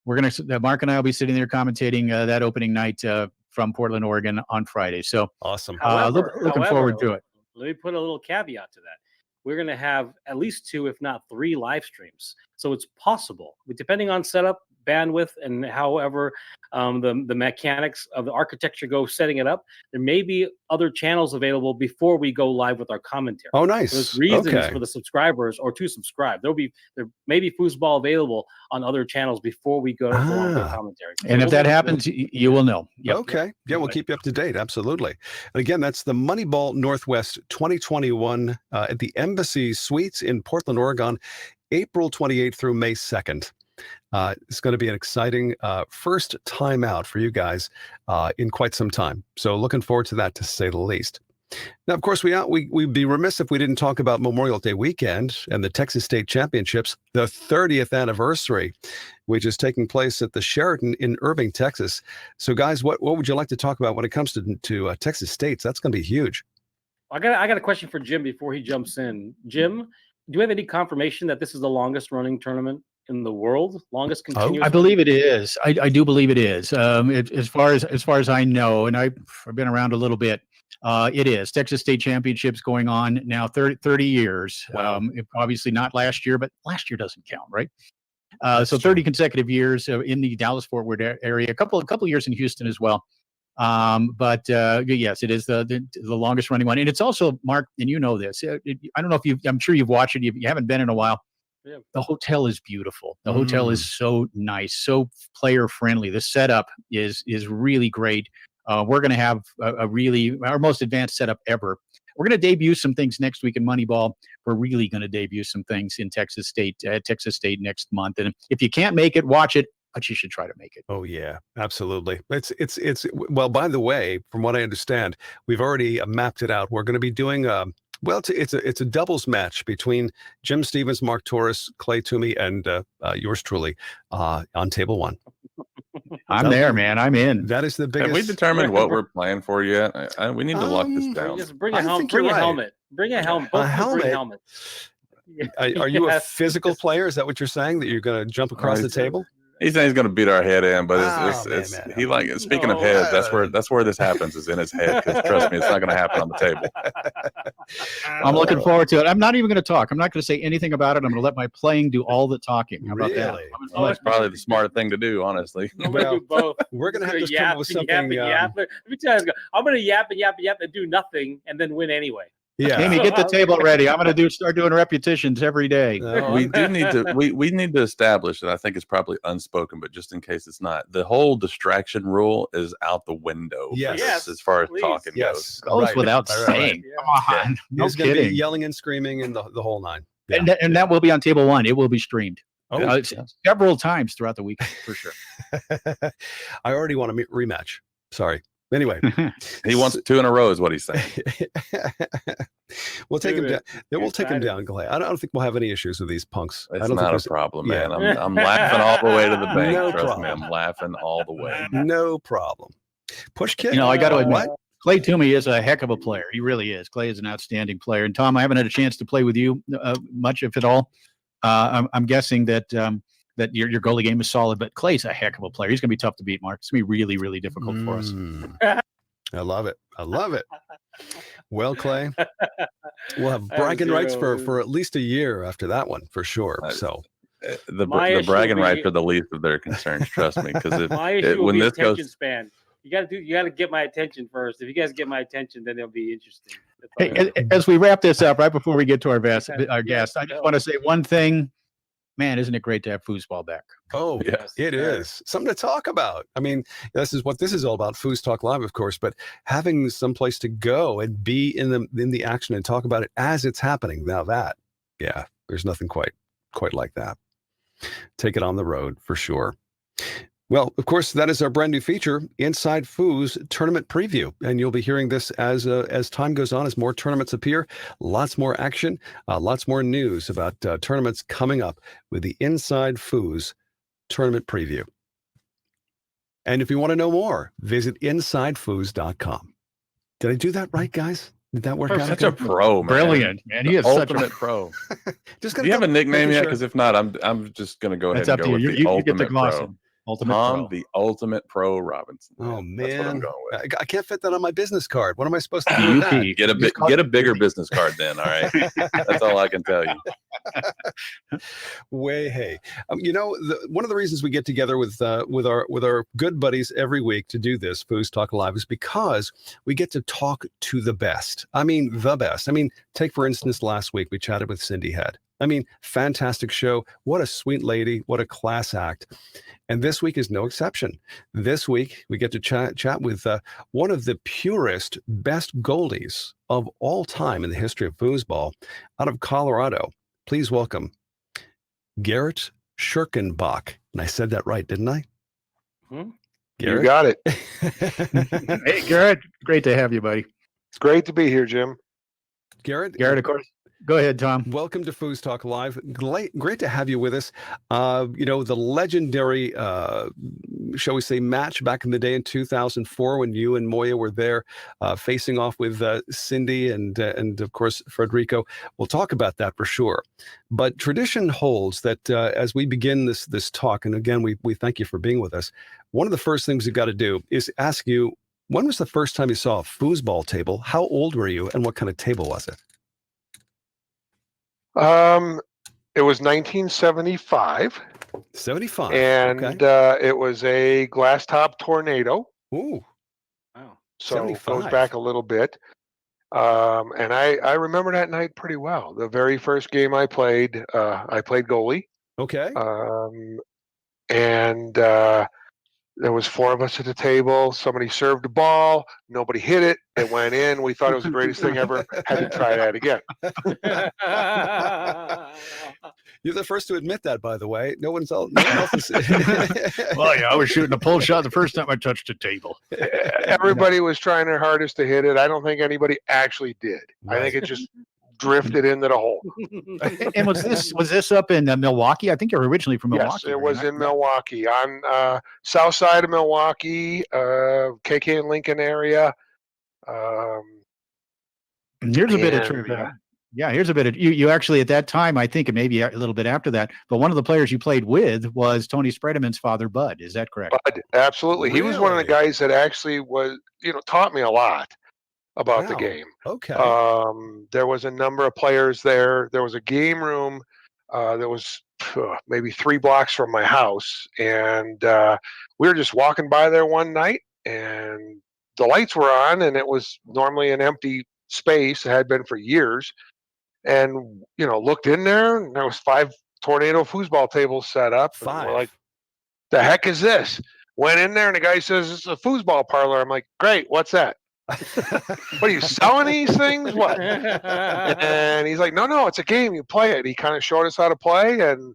Mark and I will be sitting there commentating that opening night from Portland, Oregon on Friday. So awesome. Looking forward to it. Let me put a little caveat to that. We're going to have at least 2, if not 3 live streams. So it's possible, depending on setup, bandwidth, and however the mechanics of the architecture go setting it up, there may be other channels available before we go live with our commentary. Oh, nice. There's reasons for the subscribers or to subscribe. There may be foosball available on other channels before we go on the commentary. And if that happens, you will know. Yep. Okay. Yeah, we'll keep you up to date. Absolutely. And again, that's the Moneyball Northwest 2021 at the Embassy Suites in Portland, Oregon, April 28th through May 2nd. It's going to be an exciting first time out for you guys in quite some time. So looking forward to that, to say the least. Now, of course, we'd be remiss if we didn't talk about Memorial Day weekend and the Texas State Championships, the 30th anniversary, which is taking place at the Sheraton in Irving, Texas. So, guys, what would you like to talk about when it comes to Texas State? That's going to be huge. I got a question for Jim before he jumps in. Jim, do you have any confirmation that this is the longest running tournament in the world? Longest continuous? I believe it is. I do believe it is. As far as I know, and I've been around a little bit, it is. Texas State Championships going on now 30 years. Wow. Obviously not last year, but last year doesn't count, right? So 30 consecutive years in the Dallas-Fort Worth area, a couple years in Houston as well. But yes, it is the longest running one. And it's also, Mark, and you know this, I don't know if I'm sure you've watched it. You haven't been in a while. Yeah. The hotel is beautiful. The hotel is so nice, so player friendly. The setup is really great. We're going to have our most advanced setup ever. We're going to debut some things next week in Moneyball. We're really going to debut some things in Texas State next month. And if you can't make it, watch it, but you should try to make it. Oh yeah, absolutely. It's well, by the way, from what I understand, we've already mapped it out. We're going to be doing it's a doubles match between Jim Stevens, Mark Torres, Clay Toomey, and yours truly on table 1. I'm there, man. I'm in. That is the biggest. Have we determined what we're playing for yet? We need to lock this down. Just bring a helmet. Bring a helmet. Bring a helmet. A helmet. Bring helmets. Are you a physical player? Is that what you're saying? That you're going to jump across the table? He's saying he's going to beat our head in, but speaking of heads, that's where this happens, is in his head. Because trust me, it's not going to happen on the table. I'm looking forward to it. I'm not even going to talk. I'm not going to say anything about it. I'm going to let my playing do all the talking. How about that? Well, that's probably the smart thing to do, honestly. Well, do both. We're going to have to come up with something. Let me tell you, I'm going to yap and do nothing and then win anyway. Yeah. Amy, get the table ready. I'm going to start doing repetitions every day. We do need to. We need to establish, and I think it's probably unspoken, but just in case it's not, the whole distraction rule is out the window. Yes. As far as Please. talking Goes Right. without Right. saying. Yeah. Come on, no He's going to be kidding. yelling and screaming and the whole nine. Yeah. And that will be on table 1. It will be streamed. Oh, Several times throughout the week for sure. I already want a rematch. Sorry. Anyway, He wants 2 in a row, is what he's saying. we'll take him down. Then we'll take him Excited. down, Clay. I don't think we'll have any issues with these punks. I It's don't not think a problem, yeah. man. I'm laughing all the way to the bank. No Trust problem. me, I'm laughing all the way. no problem. Push kick. I got to admit, What? Clay Toomey is a heck of a player. He really is. Clay is an outstanding player. And Tom, I haven't had a chance to play with you much, if at all. I'm guessing that your goalie game is solid, but Clay's a heck of a player. He's going to be tough to beat, Mark. It's going to be really, really difficult for us. I love it. Well, Clay, we'll have bragging rights for at least a year after that one, for sure. So The My issue bragging will be- rights are the least of their concerns. Trust me, because My issue will when be this attention goes, span. You got to get my attention first. If you guys get my attention, then it'll be interesting. Hey, as we wrap this up, right before we get to our guest, I just want to say one thing. Man, isn't it great to have foosball back? oh, Yes. it is something to talk about. I mean, this is what this is all about. FoosTalk Live, of course, but having some place to go and be in the action and talk about it as it's happening. Now there's nothing quite like that. Take it on the road for sure. Well, of course, that is our brand new feature, InsideFoos Tournament Preview. And you'll be hearing this as time goes on, as more tournaments appear, lots more action, lots more news about tournaments coming up with the InsideFoos Tournament Preview. And if you want to know more, visit InsideFoos.com. Did I do that right, guys? Did that work out? Such a pro, man. Brilliant, man. He is such a ultimate pro. Just Do you have a nickname yet? Because if not, I'm just gonna go ahead That's and up go to you. with the You get the ultimate gloss pro. in. Ultimate Tom, pro. the ultimate pro Robinson. Oh That's what I'm man, going with. I can't fit that on my business card. What am I supposed to do with that? UP. Get a bigger business card then. All right, that's all I can tell you. Way hey, one of the reasons we get together with our good buddies every week to do this FoosTalk Live is because we get to talk to the best. I mean, the best. I mean, take for instance, last week we chatted with Cindy Head. I mean, fantastic show. What a sweet lady. What a class act. And this week is no exception. This week, we get to chat with one of the purest, best goalies of all time in the history of foosball out of Colorado. Please welcome Garret Scherkenbach. And I said that right, didn't I? Hmm? Garret? You got it. Hey, Garret. Great to have you, buddy. It's great to be here, Jim. Garret, of course. Go ahead, Tom. Welcome to FoosTalk Live. Great to have you with us. The legendary, shall we say, match back in the day in 2004 when you and Moya were there facing off with Cindy and of course, Frederico. We'll talk about that for sure. But tradition holds that as we begin this talk, and again, we thank you for being with us, one of the first things you've got to do is ask you, when was the first time you saw a foosball table? How old were you, and what kind of table was it? It was 1975. 75. And okay. it was a glass top tornado. Ooh. Wow. So 75. it goes back a little bit. And I remember that night pretty well. The very first game I played goalie. Okay. And there was 4 of us at the table. Somebody served the ball. Nobody hit it. It went in. We thought it was the greatest thing ever. Had to try that again. You're the first to admit that, by the way. No one else is. Well, yeah, I was shooting a pull shot the first time I touched a table. Everybody was trying their hardest to hit it. I don't think anybody actually did. Right. I think it just drifted into the hole. And was this up in Milwaukee? I think you're originally from Milwaukee. Yes, it was in Milwaukee, on south side of Milwaukee, KK and Lincoln area. And here's a bit of trivia. Yeah, here's a bit of you actually at that time, I think, and maybe a little bit after that, but one of the players you played with was Tony Spredeman's father, Bud. Is that correct? Bud, absolutely. Really? He was one of the guys that actually taught me a lot about the game. Okay. There was a number of players there. There was a game room that was maybe 3 blocks from my house, and we were just walking by there one night, and the lights were on, and it was normally an empty space. It had been for years. And, looked in there, and there was 5 tornado foosball tables set up. 5. And we're like, the heck is this? Went in there, and the guy says, it's a foosball parlor. I'm like, great, what's that? What are you selling these things? What? And he's like, no, it's a game. You play it. He kind of showed us how to play, and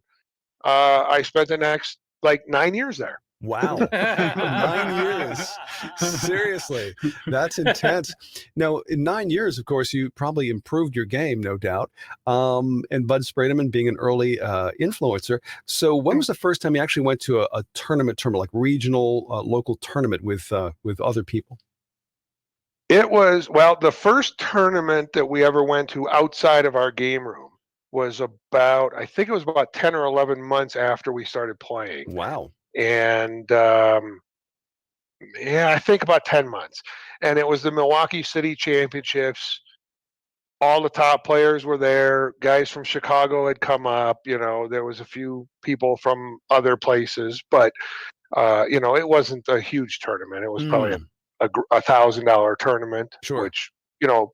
I spent the next 9 years there. Wow. 9 years. Seriously. That's intense. Now, in 9 years, of course, you probably improved your game, no doubt. And Bud Spredeman being an early influencer. So when was the first time you actually went to a tournament, like regional, local tournament with other people? It was, the first tournament that we ever went to outside of our game room was about 10 or 11 months after we started playing. Wow. And I think about 10 months. And it was the Milwaukee City Championships. All the top players were there. Guys from Chicago had come up. There was a few people from other places, but it wasn't a huge tournament. It was probably a $1,000 tournament, sure. Which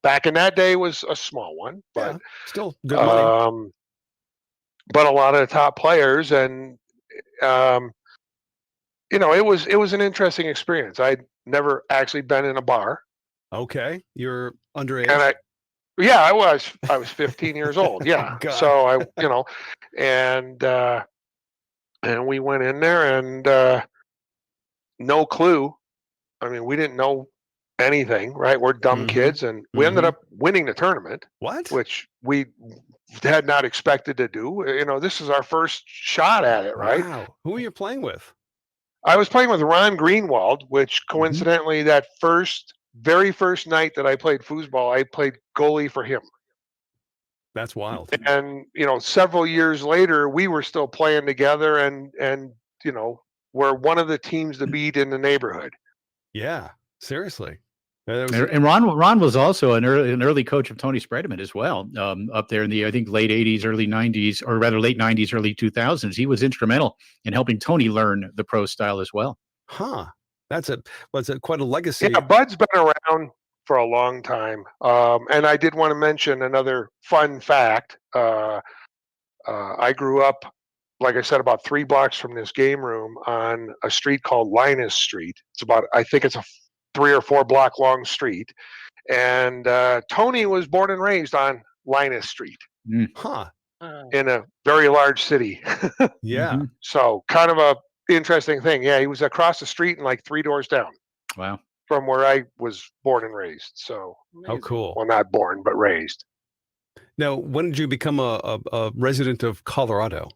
back in that day was a small one, but still good money. But a lot of the top players, and it was an interesting experience. I'd never actually been in a bar. Okay, you're underage. And I was 15 years old. Yeah. God. So and we went in there, and no clue. I mean, we didn't know anything, right? We're dumb kids, and we ended up winning the tournament. What? Which we had not expected to do. This is our first shot at it, right? Wow. Who are you playing with? I was playing with Ron Greenwald, which coincidentally, that very first night that I played foosball, I played goalie for him. That's wild. And several years later, we were still playing together, and we're one of the teams to beat in the neighborhood. Yeah, seriously. And Ron was also an early coach of Tony Spreadman as well, up there in the, I think, late 80s, early 90s, or rather late 90s, early 2000s. He was instrumental in helping Tony learn the pro style as well. Huh. That's quite a legacy. Yeah, Bud's been around for a long time. And I did want to mention another fun fact. I grew up, like I said, about 3 blocks from this game room on a street called Linus Street. I think it's a 3 or 4 block long street. And Tony was born and raised on Linus Street. Huh. In a very large city. Yeah. So kind of a interesting thing. Yeah, he was across the street and like 3 doors down. Wow. From where I was born and raised. So how cool. Well, not born, but raised. Now, when did you become a resident of Colorado?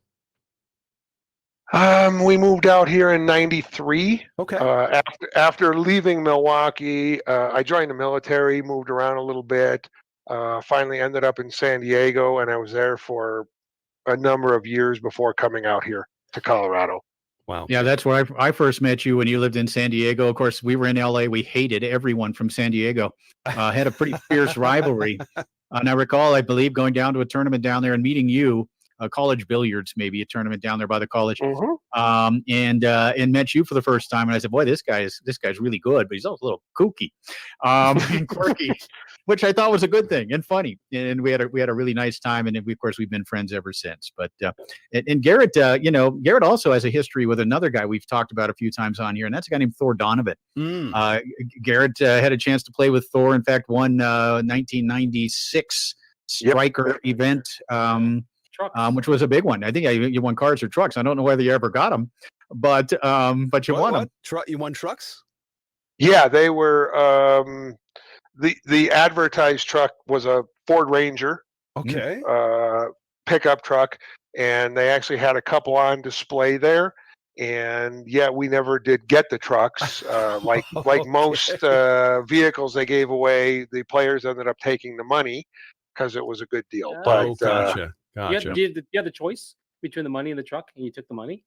We moved out here in '93. Okay. After leaving Milwaukee, I joined the military, moved around a little bit, finally ended up in San Diego, and I was there for a number of years before coming out here to Colorado. Wow. Yeah, that's where I first met you when you lived in San Diego. Of course, we were in LA. We hated everyone from San Diego. Had a pretty fierce rivalry. And I recall, I believe, going down to a tournament down there and meeting you. College billiards, maybe a tournament down there by the college, and met you for the first time. And I said, "Boy, this guy's really good, but he's also a little kooky and quirky," which I thought was a good thing and funny. And we had a really nice time, and of course we've been friends ever since. But and Garret, Garret also has a history with another guy we've talked about a few times on here, and that's a guy named Thor Donovan. Garret had a chance to play with Thor. In fact, won 1996 Striker event. Which was a big one. I think you won cars or trucks. I don't know whether you ever got them, but you won them. You won trucks? Yeah, they were. The advertised truck was a Ford Ranger. Okay. Pickup truck, and they actually had a couple on display there. And yeah, we never did get the trucks. Like most vehicles they gave away, the players ended up taking the money because it was a good deal. Gotcha. Gotcha. You had the choice between the money and the truck, and you took the money,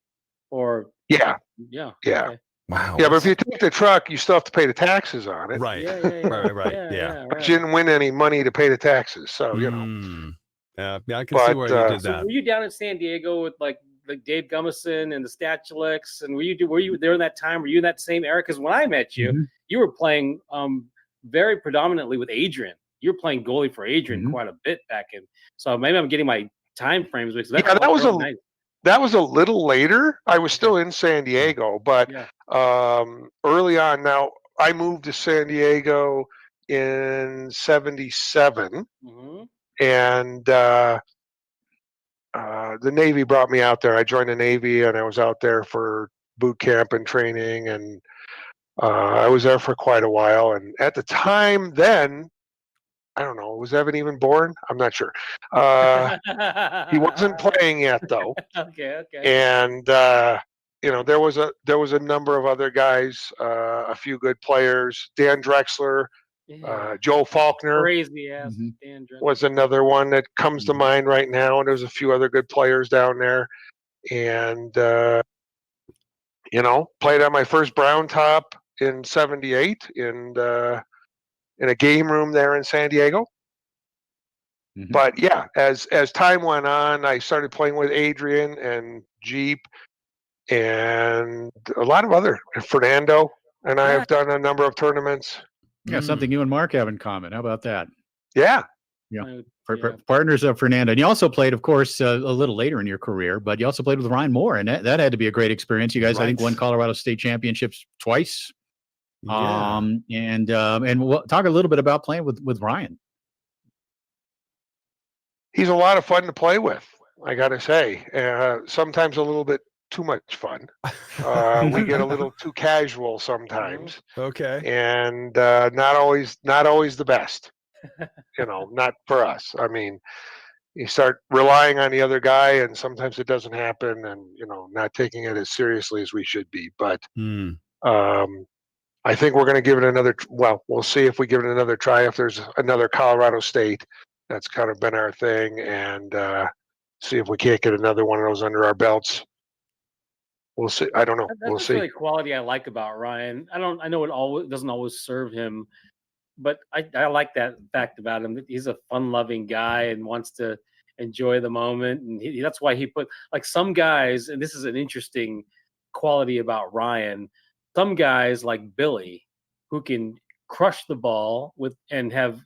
or yeah. Okay. Wow. Yeah, but if you take the truck, you still have to pay the taxes on it. Right. Right. Yeah. But you didn't win any money to pay the taxes, so Yeah, I can see where you did So that. were you down in San Diego with like Dave Gummison and the Statulicks, and were you there in that time? Were you in that same era? Because when I met you, you were playing very predominantly with Adrian. You were playing goalie for Adrian quite a bit back in. So maybe I'm getting my time frames mixed. That was a little later. I was still in San Diego, but early on. Now I moved to San Diego in '77, and the Navy brought me out there. I joined the Navy, and I was out there for boot camp and training, and I was there for quite a while. And at the time then, I don't know, was Evan even born? I'm not sure. He wasn't playing yet, though. Okay. And there was a number of other guys, a few good players. Dan Drexler, Joe Faulkner, crazy ass Dan Drexler was another one that comes to mind right now. And there's a few other good players down there. And played on my first brown top in '78 in a game room there in San Diego. But yeah, as time went on, I started playing with Adrian and Jeep and a lot of other. Fernando and I have done a number of tournaments. Yeah, something you and Mark have in common. How about that? Yeah. Partners of Fernando. And you also played, of course, a little later in your career, but you also played with Ryan Moore, and that had to be a great experience. You guys, I think, won Colorado State championships twice. Yeah. And we'll talk a little bit about playing with Ryan. He's a lot of fun to play with, I gotta say. Sometimes a little bit too much fun. We get a little too casual sometimes. Okay. And not always the best. Not for us. I mean, you start relying on the other guy, and sometimes it doesn't happen, and not taking it as seriously as we should be. But I think we're going to give it another. Well, we'll see if we give it another try. If there's another Colorado State, that's kind of been our thing, and see if we can't get another one of those under our belts. We'll see. I don't know. We'll That's see. really quality I like about Ryan. I know it doesn't always serve him, but I like that fact about him. He's a fun-loving guy and wants to enjoy the moment, and that's why he put like some guys. And this is an interesting quality about Ryan. Some guys like Billy, who can crush the ball and have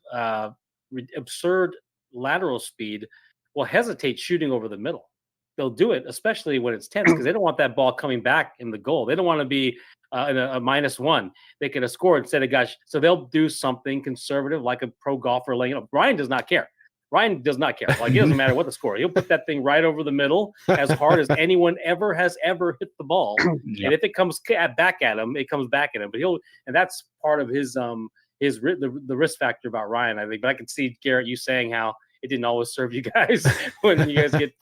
absurd lateral speed, will hesitate shooting over the middle. They'll do it, especially when it's tense, because they don't want that ball coming back in the goal. They don't want to be in a -1. They could have scored instead of gosh. So they'll do something conservative, like a pro golfer laying up. Ryan does not care. Ryan does not care. Like, it doesn't matter what the score. He'll put that thing right over the middle as hard as anyone has ever hit the ball. Yeah. And if it comes back at him, it comes back at him. But and that's part of the risk factor about Ryan, I think. But I can see, Garrett, you saying how it didn't always serve you guys when you guys get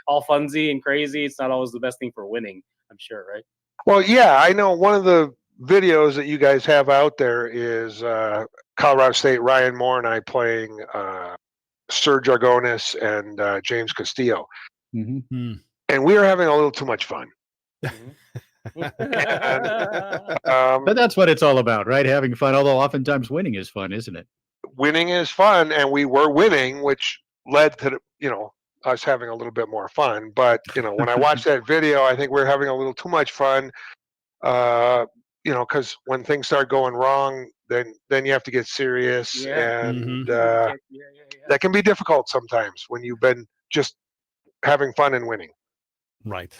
all funsy and crazy. It's not always the best thing for winning, I'm sure, right? Well, yeah, I know one of the videos that you guys have out there is Colorado State, Ryan Moore and I playing Serge Argonis and James Castillo. Mm-hmm. And we were having a little too much fun. But that's what it's all about, right? Having fun, although oftentimes winning is fun, isn't it? Winning is fun, and we were winning, which led to us having a little bit more fun. But when I watched that video, I think we were having a little too much fun. Because when things start going wrong, then you have to get serious, and that can be difficult sometimes when you've been just having fun and winning. Right.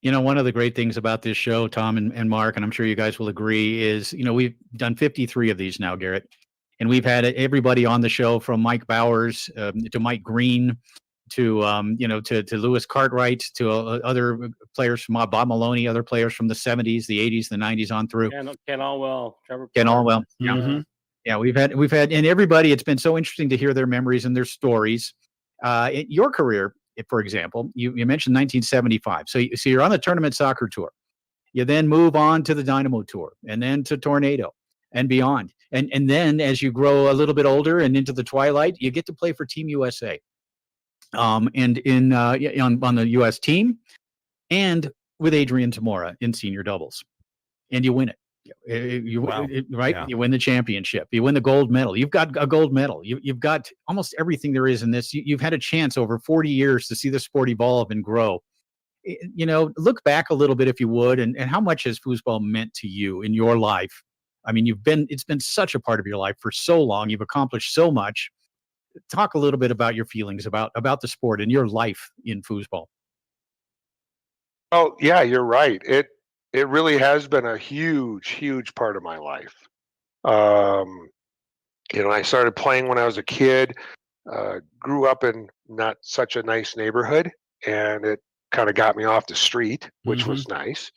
One of the great things about this show, Tom and Mark, and I'm sure you guys will agree, is we've done 53 of these now, Garrett. And we've had everybody on the show, from Mike Bowers to Mike Green to to Lewis Cartwright to other players from Bob Maloney, other players from the 70s, the 80s, the 90s on through. Ken Allwell, Trevor. Ken Allwell. Yeah. Mm-hmm. Yeah, we've had and everybody. It's been so interesting to hear their memories and their stories. Your career, for example, you mentioned 1975. So you're on the tournament soccer tour. You then move on to the Dynamo tour, and then to Tornado and beyond. And then as you grow a little bit older and into the twilight, you get to play for Team USA. And on the U.S. team, and with Adrian Tamora in senior doubles, and you win it. Right? Yeah. You win the championship. You win the gold medal. You've got a gold medal. You've got almost everything there is in this. You've had a chance over 40 years to see the sport evolve and grow. Look back a little bit, if you would, and how much has foosball meant to you in your life? I mean, it's been such a part of your life for so long. You've accomplished so much. Talk a little bit about your feelings about the sport and your life in foosball. Oh, yeah, you're right. It really has been a huge part of my life. I started playing when I was a kid, grew up in not such a nice neighborhood, and it kind of got me off the street, which was nice.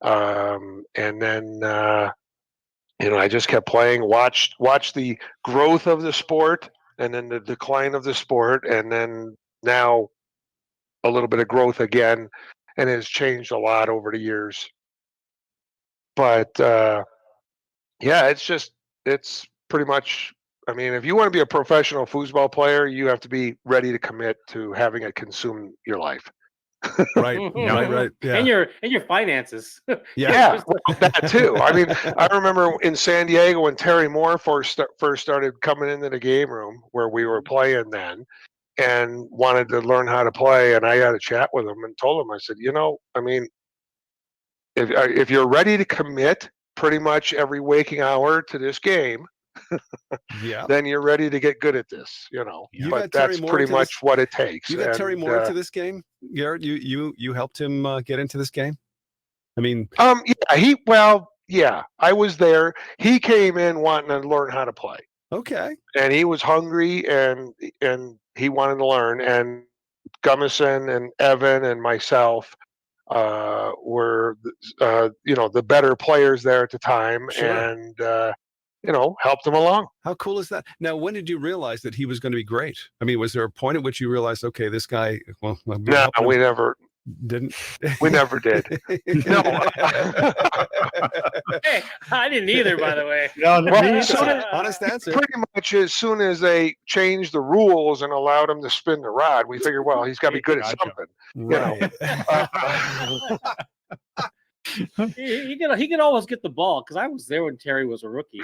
And then, I just kept playing, watched the growth of the sport, and then the decline of the sport, and then now a little bit of growth again, and it has changed a lot over the years. But it's pretty much, I mean, if you want to be a professional foosball player, you have to be ready to commit to having it consume your life. Right. Yeah. And your finances. Yeah, that too. I mean, I remember in San Diego when Terry Moore first started coming into the game room where we were playing then, and wanted to learn how to play. And I had a chat with him and told him, I said, I mean, if you're ready to commit pretty much every waking hour to this game, then you're ready to get good at this, But that's pretty much what it takes. You got Terry Moore to this game, Garrett? You helped him get into this game? I mean, I was there. He came in wanting to learn how to play. Okay. And he was hungry and he wanted to learn. And Gummison and Evan and myself were the better players there at the time. Sure. And helped him along. How cool is that? Now, when did you realize that he was going to be great? I mean, was there a point at which you realized, okay, this guy? Well, No, we never didn't. We never did. No. Hey, I didn't either, by the way. No, Honest answer. Pretty much as soon as they changed the rules and allowed him to spin the rod, we figured, well, he's got to be good at something. Right. He could always get the ball, because I was there when Terry was a rookie.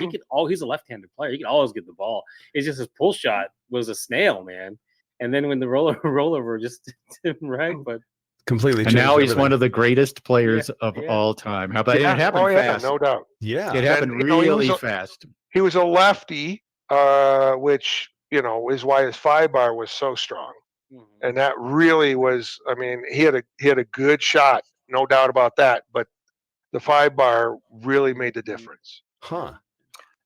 He's a left-handed player. He could always get the ball. It's just his pull shot was a snail, man. And then when the rollover just didn't right, but completely. And now he's everything. one of the greatest players of all time. How about it? It happened fast. No doubt. Yeah, it happened really fast. He was a lefty, which is why his 5-bar was so strong, and that really was. I mean, he had a good shot, no doubt about that. But the 5-bar really made the difference. Huh.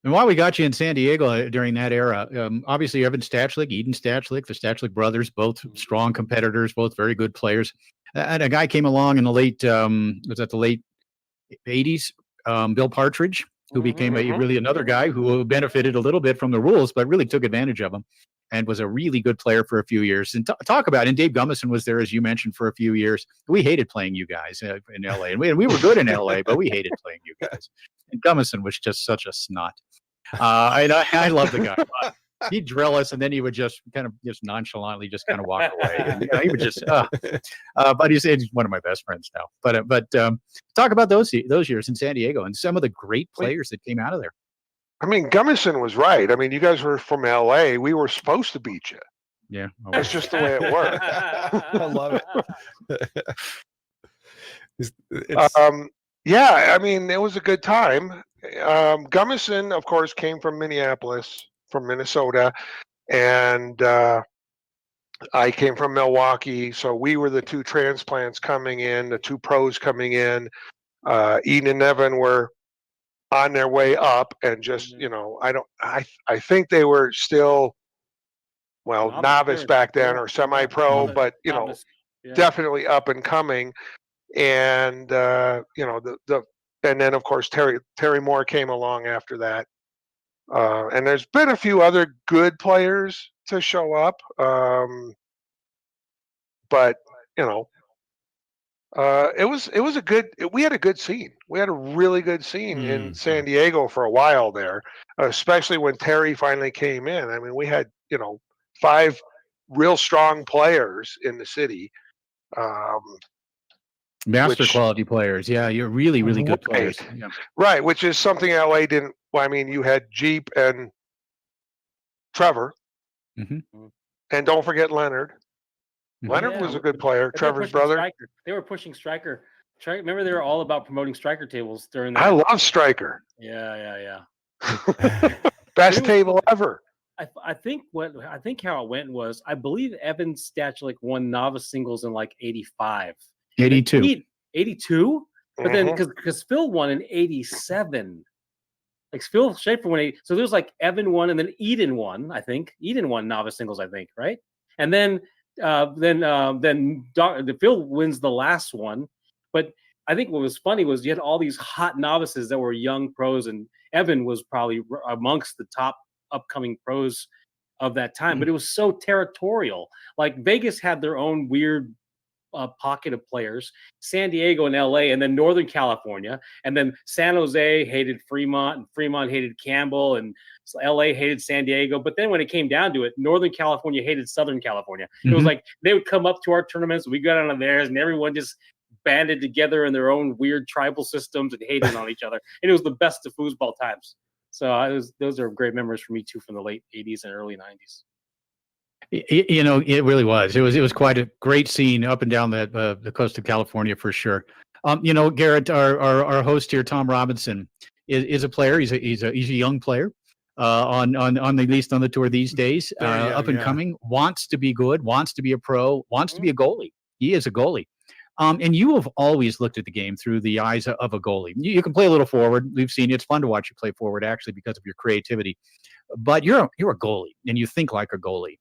And while we got you in San Diego during that era, obviously Evan Stachlik, Eden Stachlik, the Stachlik brothers, both strong competitors, both very good players. And a guy came along in the late 80s, Bill Partridge, who became really another guy who benefited a little bit from the rules, but really took advantage of them and was a really good player for a few years. And talk about it. And Dave Gummison was there, as you mentioned, for a few years. We hated playing you guys in LA. And we were good in LA, but we hated playing you guys. And Gummison was just such a snot. I love the guy. He'd drill us, and then he would just nonchalantly just kind of walk away. And, he would just, but he's one of my best friends now. But talk about those years in San Diego and some of the great players that came out of there. I mean, Gummison was right. I mean, you guys were from LA. We were supposed to beat you. Yeah, that's just the way it worked. I love it. Yeah, I mean, it was a good time. Gummison, of course, came from Minnesota, and I came from Milwaukee. So we were the two transplants coming in, the two pros coming in. Eden and Evan were on their way up, and just I think they were still novice back then, or semi-pro, but definitely up and coming. And and then of course Terry Moore came along after that. And there's been a few other good players to show up, but we had a good scene. We had a really good scene in San Diego for a while there, especially when Terry finally came in. I mean, we had 5 real strong players in the city. Master quality players. Yeah, you're really, really good players. Yeah. Right, which is something LA didn't. Well, I mean, you had Jeep and Trevor, and don't forget Leonard. Leonard was a good player. Trevor's brother. Striker. They were pushing Striker. Remember, they were all about promoting Striker tables during that. I love Striker. Yeah. Best table ever. I think how it went was, I believe Evan Stachlik won novice singles in like 85. 82. 82? But then because Phil won in 87. Like Phil Schaefer won 80. So there's like Evan won, and then Eden won, I think. Eden won novice singles, I think, right? And then Phil wins the last one. But I think what was funny was you had all these hot novices that were young pros, and Evan was probably amongst the top upcoming pros of that time. But it was so territorial. Like Vegas had their own weird pocket of players, San Diego and LA, and then Northern California, and then San Jose hated Fremont, and Fremont hated Campbell, and LA hated San Diego. But then when it came down to it, Northern California hated Southern California. It was like they would come up to our tournaments, we got on theirs, and everyone just banded together in their own weird tribal systems and hated on each other. And it was the best of foosball times. So those are great memories for me too, from the late 80s and early 90s. It really was. It was quite a great scene up and down the coast of California for sure. Garret, our host here, Tom Robinson, is a player. He's a young player on at least on the tour these days. Up and coming, wants to be good, wants to be a pro, wants to be a goalie. He is a goalie. And you have always looked at the game through the eyes of a goalie. You can play a little forward. We've seen it's fun to watch you play forward, actually, because of your creativity. But you're a goalie, and you think like a goalie.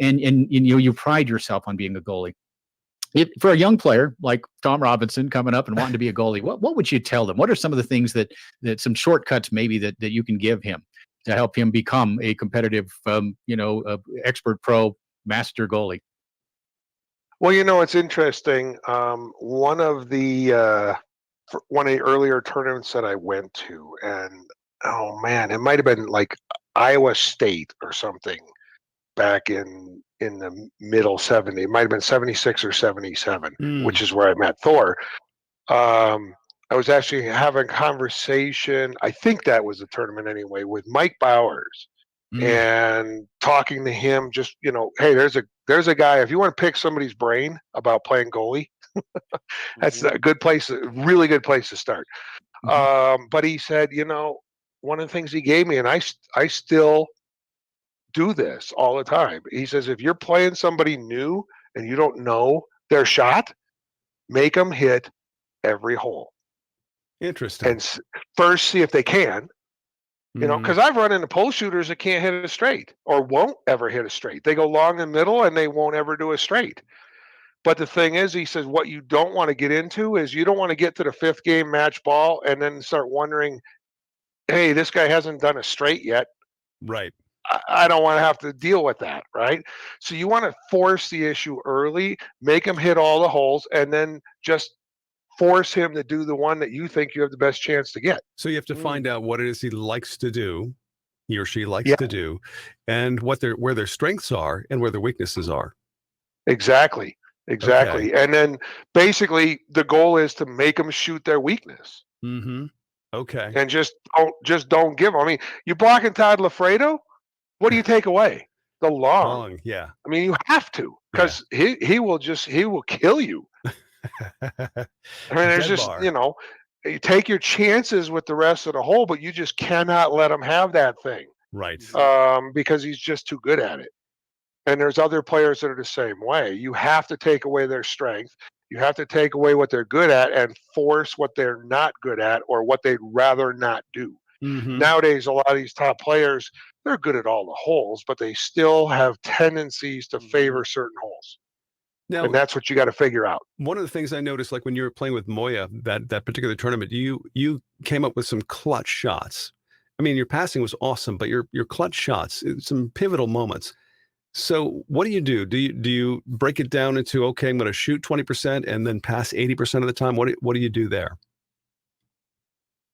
And you pride yourself on being a goalie. For a young player like Tom Robinson coming up and wanting to be a goalie, what would you tell them? What are some of the things that some shortcuts maybe that you can give him to help him become a competitive, expert pro master goalie? Well, it's interesting. One of the earlier tournaments that I went to, and oh man, it might have been like Iowa State or something back in the middle 70s. It might have been 76 or 77, which is where I met Thor. I was actually having a conversation, I think that was the tournament anyway, with Mike Bowers and talking to him, just, hey, there's a guy, if you want to pick somebody's brain about playing goalie, that's a good place, a really good place to start. But he said, one of the things he gave me, and I still do this all the time. He says, if you're playing somebody new and you don't know their shot, make them hit every hole. Interesting. And first see if they can, because I've run into pole shooters that can't hit it straight or won't ever hit a straight. They go long and middle and they won't ever do a straight. But the thing is, he says, what you don't want to get into is you don't want to get to the 5th game match ball and then start wondering, hey, this guy hasn't done a straight yet. Right. I don't want to have to deal with that, right? So you want to force the issue early, make him hit all the holes, and then just force him to do the one that you think you have the best chance to get. So you have to find out what it is he likes to do, he or she likes to do, and where their strengths are and where their weaknesses are. Exactly. Okay. And then basically the goal is to make them shoot their weakness. Okay. And just don't give them. I mean, you're blocking Todd Lafredo. What do you take away? The long. Yeah. I mean, you have to, because he will kill you. I mean, there's just, you take your chances with the rest of the hole, but you just cannot let him have that thing. Right. Because he's just too good at it. And there's other players that are the same way. You have to take away their strength. You have to take away what they're good at and force what they're not good at or what they'd rather not do. Nowadays, a lot of these top players, they're good at all the holes, but they still have tendencies to favor certain holes. Now, and that's what you got to figure out. One of the things I noticed, like when you were playing with Moya, that particular tournament, you came up with some clutch shots. I mean, your passing was awesome, but your clutch shots, some pivotal moments. So what do you do? Do you break it down into, okay, I'm going to shoot 20% and then pass 80% of the time? What do you do there?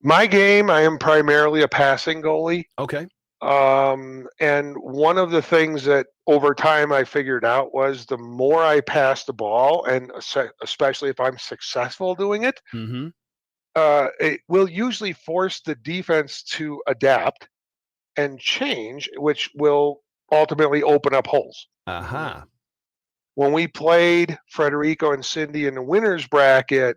My game, I am primarily a passing goalie. Okay. And one of the things that over time I figured out was the more I pass the ball, and especially if I'm successful doing it, it will usually force the defense to adapt and change, which will ultimately open up holes. When we played Frederico and Cindy in the winners bracket,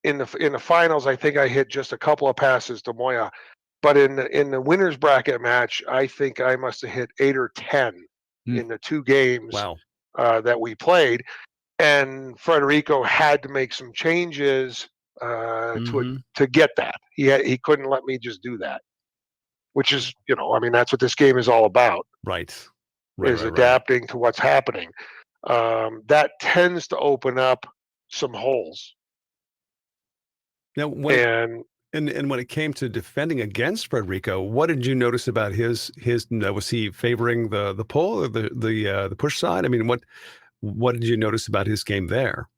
in the finals, I think I hit just a couple of passes to Moya. But in the winners bracket match, I think I must have hit 8 or 10 in the 2 games that we played. And Frederico had to make some changes to get that. He couldn't let me just do that, which is, I mean, that's what this game is all about. Right. Adapting to what's happening. That tends to open up some holes. Now, when it came to defending against Frederico, what did you notice about his? Was he favoring the pull or the push side? I mean, what did you notice about his game there?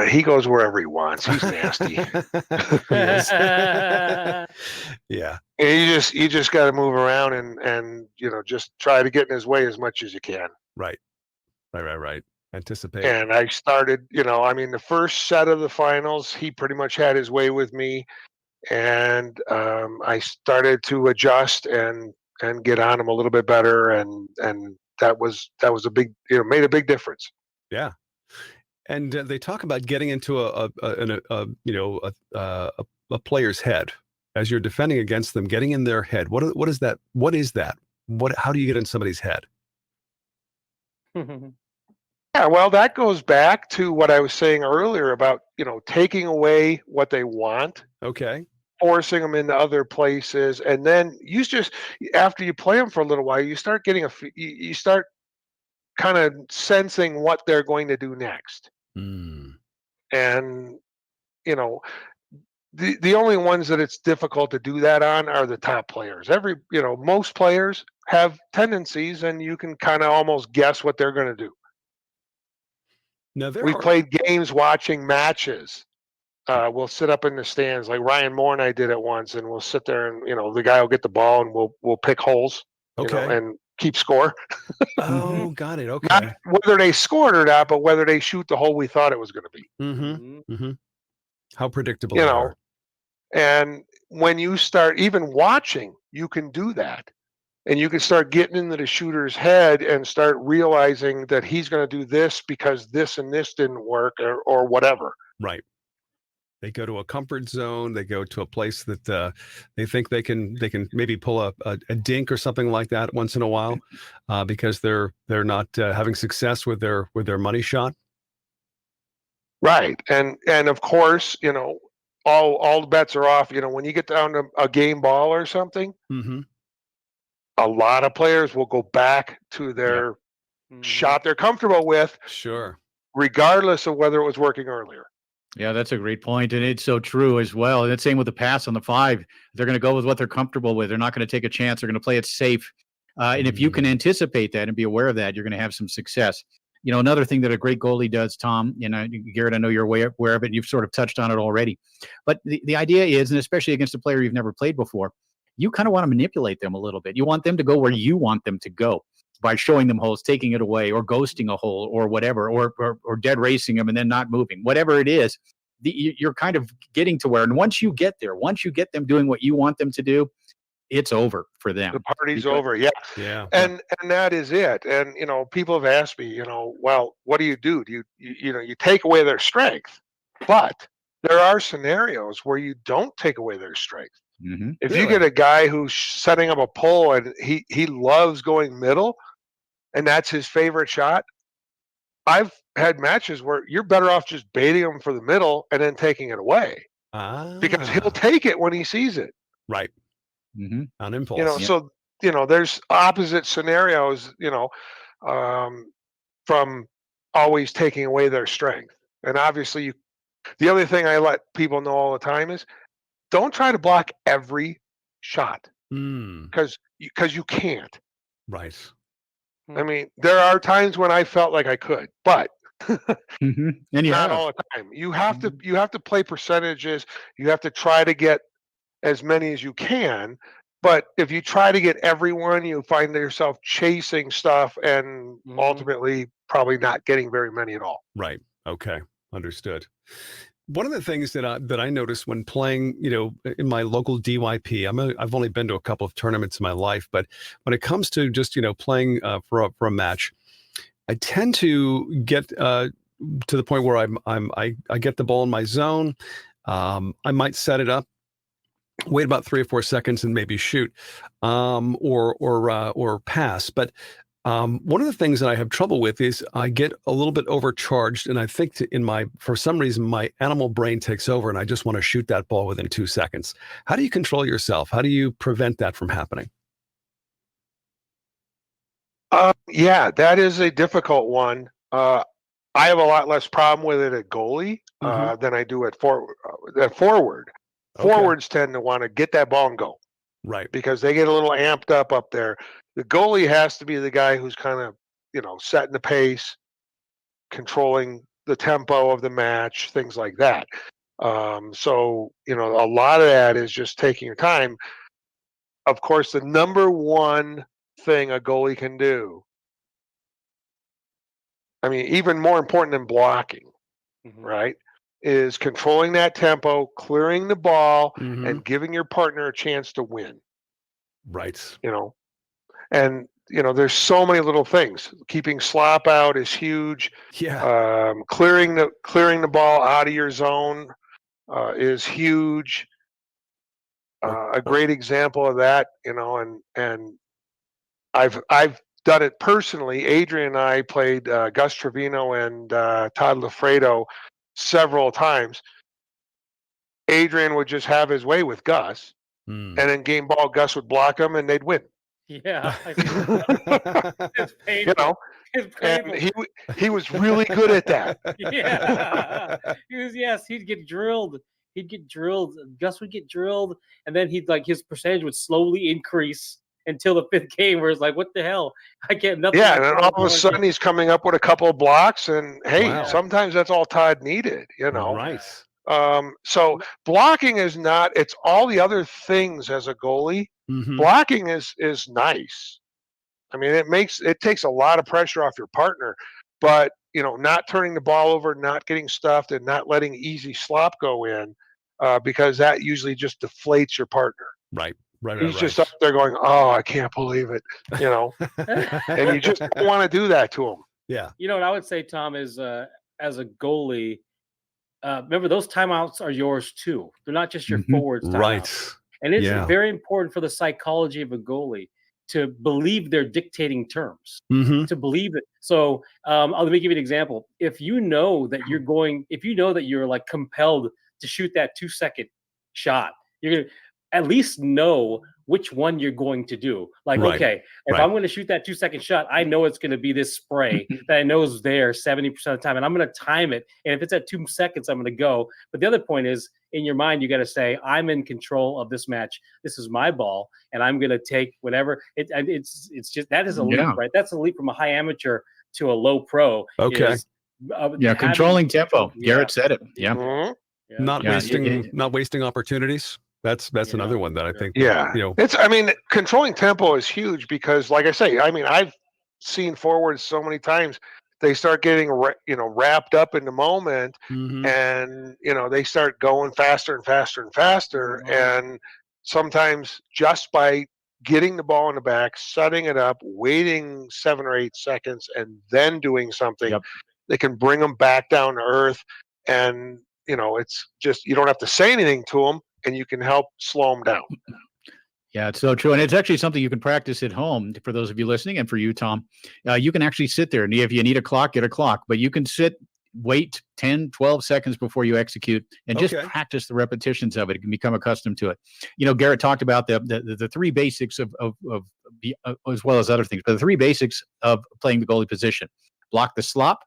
He goes wherever he wants. He's nasty. Yeah. And you just got to move around and just try to get in his way as much as you can. Right. Anticipate. And I started, I mean, the first set of the finals, he pretty much had his way with me, and I started to adjust and get on him a little bit better, and that was a big, made a big difference. Yeah. And they talk about getting into a player's head as you're defending against them, getting in their head. What is that? What is that? How do you get in somebody's head? Yeah, well, that goes back to what I was saying earlier about, taking away what they want. Okay. Forcing them into other places. And then after you play them for a little while, you start getting you start kind of sensing what they're going to do next. Mm. And, the only ones that it's difficult to do that on are the top players. Most players have tendencies, and you can kind of almost guess what they're going to do. Now We played games watching matches. We'll sit up in the stands like Ryan Moore and I did it once, and we'll sit there and the guy will get the ball and we'll pick holes, and keep score. Oh, got it. Okay. Not whether they scored or not, but whether they shoot the hole we thought it was going to be. Mm-hmm. Mm-hmm. How predictable they are. And when you start even watching, you can do that. And you can start getting into the shooter's head and start realizing that he's going to do this because this and this didn't work or whatever. Right. They go to a comfort zone. They go to a place that they think they can maybe pull a dink or something like that once in a while because they're not having success with their money shot. Right. And of course, all the bets are off. When you get down to a game ball or something, mm-hmm. a lot of players will go back to their shot they're comfortable with. Sure. Regardless of whether it was working earlier. Yeah, that's a great point, and it's so true as well. And it's same with the pass on the 5. They're going to go with what they're comfortable with. They're not going to take a chance. They're going to play it safe. And if you can anticipate that and be aware of that, you're going to have some success. Another thing that a great goalie does, Tom, Garrett, I know you're aware of it. You've sort of touched on it already. But the idea is, and especially against a player you've never played before, you kind of want to manipulate them a little bit. You want them to go where you want them to go by showing them holes, taking it away, or ghosting a hole, or whatever, or dead racing them and then not moving. Whatever it is, you're kind of getting to where, and once you get them doing what you want them to do, it's over for them. The party's over. Yeah. Yeah. And that is it. And, people have asked me, well, what do? You take away their strength, but there are scenarios where you don't take away their strength. Mm-hmm. If you get a guy who's setting up a pole and he loves going middle and that's his favorite shot, I've had matches where you're better off just baiting him for the middle and then taking it away because he'll take it when he sees it. Right. Mm-hmm. On impulse. So, there's opposite scenarios, from always taking away their strength. And obviously the other thing I let people know all the time is don't try to block every shot because you can't. Right. I mean, there are times when I felt like I could, but and not all the time. You have to play percentages. You have to try to get as many as you can. But if you try to get everyone, you find yourself chasing stuff and ultimately probably not getting very many at all. Right. Okay. Understood. One of the things that I noticed when playing, in my local DYP, I've only been to a couple of tournaments in my life, but when it comes to just playing for a match, I tend to get to the point where I get the ball in my zone. I might set it up, wait about 3 or 4 seconds, and maybe shoot, or pass, but. One of the things that I have trouble with is I get a little bit overcharged, and I think for some reason, my animal brain takes over, and I just want to shoot that ball within 2 seconds. How do you control yourself? How do you prevent that from happening? Yeah, that is a difficult one. I have a lot less problem with it at goalie than I do at forward. Okay. Forwards tend to want to get that ball and go. Right. Because they get a little amped up there. The goalie has to be the guy who's kind of, setting the pace, controlling the tempo of the match, things like that. So, a lot of that is just taking your time. Of course, the number one thing a goalie can do, I mean, even more important than blocking, right, is controlling that tempo, clearing the ball, and giving your partner a chance to win. Right. And there's so many little things. Keeping slop out is huge. Yeah. Clearing the ball out of your zone is huge. A great example of that, and I've done it personally. Adrian and I played Gus Trevino and Todd Lafredo several times. Adrian would just have his way with Gus, and in game ball, Gus would block him, and they'd win. Yeah. It's painful. and he was really good at that. Yeah, he'd get drilled. Gus would get drilled, and then his percentage would slowly increase until the 5th game, where it's like, what the hell? I get nothing. Yeah, and then all of a sudden he's coming up with a couple of blocks, and hey, sometimes that's all Todd needed, Right. So blocking is not; it's all the other things as a goalie. Mm-hmm. Blocking is nice. I mean, it takes a lot of pressure off your partner, but not turning the ball over, not getting stuffed, and not letting easy slop go in, because that usually just deflates your partner. Right. He's just up there going, "Oh, I can't believe it," and you just don't want to do that to him. Yeah. What I would say, Tom, is as a goalie, remember those timeouts are yours too. They're not just your forwards' timeouts. Right. And it's very important for the psychology of a goalie to believe they're dictating terms, to believe it. So let me give you an example. If you know that you're like compelled to shoot that 2-second shot, you're going to at least know which one you're going to do. Like, okay, if I'm going to shoot that 2-second shot, I know it's going to be this spray that I know is there 70% of the time, and I'm going to time it. And if it's at 2 seconds, I'm going to go. But the other point is, in your mind, you got to say, I'm in control of this match. This is my ball, and I'm going to take whatever. It's just, that is a leap, right? That's a leap from a high amateur to a low pro. Okay. Controlling tempo. Garret said it. Yeah. Mm-hmm. Not wasting opportunities. That's another one that I think. Controlling tempo is huge because, like I say, I've seen forwards so many times. They start getting wrapped up in the moment, and they start going faster and faster and faster. And sometimes just by getting the ball in the back, setting it up, waiting 7 or 8 seconds, and then doing something, they can bring them back down to earth. And it's just, you don't have to say anything to them, and you can help slow them down. Yeah, it's so true. And it's actually something you can practice at home for those of you listening, and for you, Tom. You can actually sit there, and if you need a clock, get a clock. But you can wait 10, 12 seconds before you execute, and just practice the repetitions of it. You can become accustomed to it. Garret talked about the 3 basics of as well as other things, but the 3 basics of playing the goalie position: block the slop,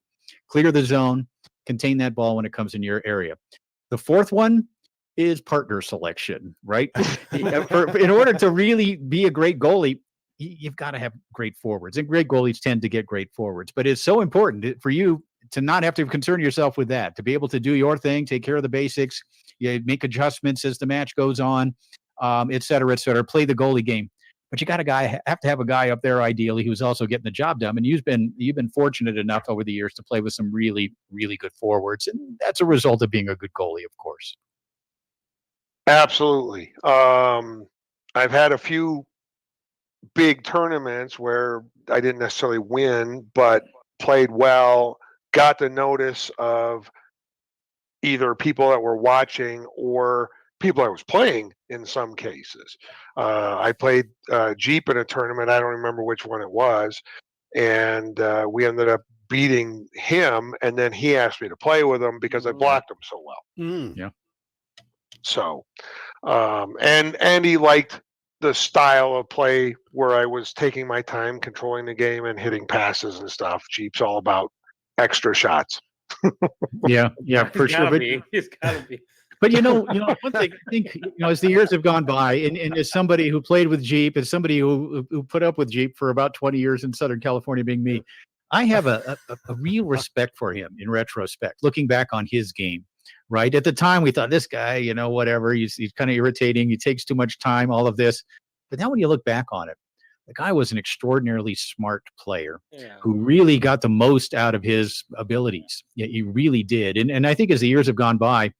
clear the zone, contain that ball when it comes in your area. The 4th one is partner selection, right? In order to really be a great goalie, you've got to have great forwards, and great goalies tend to get great forwards. But it's so important for you to not have to concern yourself with that, to be able to do your thing, take care of the basics, make adjustments as the match goes on, et cetera, play the goalie game. But you have to have a guy up there, ideally, who's also getting the job done. And you've been fortunate enough over the years to play with some really, really good forwards, and that's a result of being a good goalie, of course. Absolutely. I've had a few big tournaments where I didn't necessarily win, but played well, got the notice of either people that were watching or people I was playing in some cases. I played Jeep in a tournament. I don't remember which one it was. And we ended up beating him, and then he asked me to play with him because I blocked him so well. Yeah. So, and he liked the style of play where I was taking my time controlling the game and hitting passes and stuff. Jeep's all about extra shots. Yeah, for sure. It's gotta be. But one thing I think, as the years have gone by, and as somebody who played with Jeep, as somebody who put up with Jeep for about 20 years in Southern California, being me, I have a real respect for him in retrospect, looking back on his game. Right at the time, we thought, this guy, whatever, he's kind of irritating. He takes too much time, all of this. But now when you look back on it, the guy was an extraordinarily smart player who really got the most out of his abilities. Yeah, he really did. And I think as the years have gone by,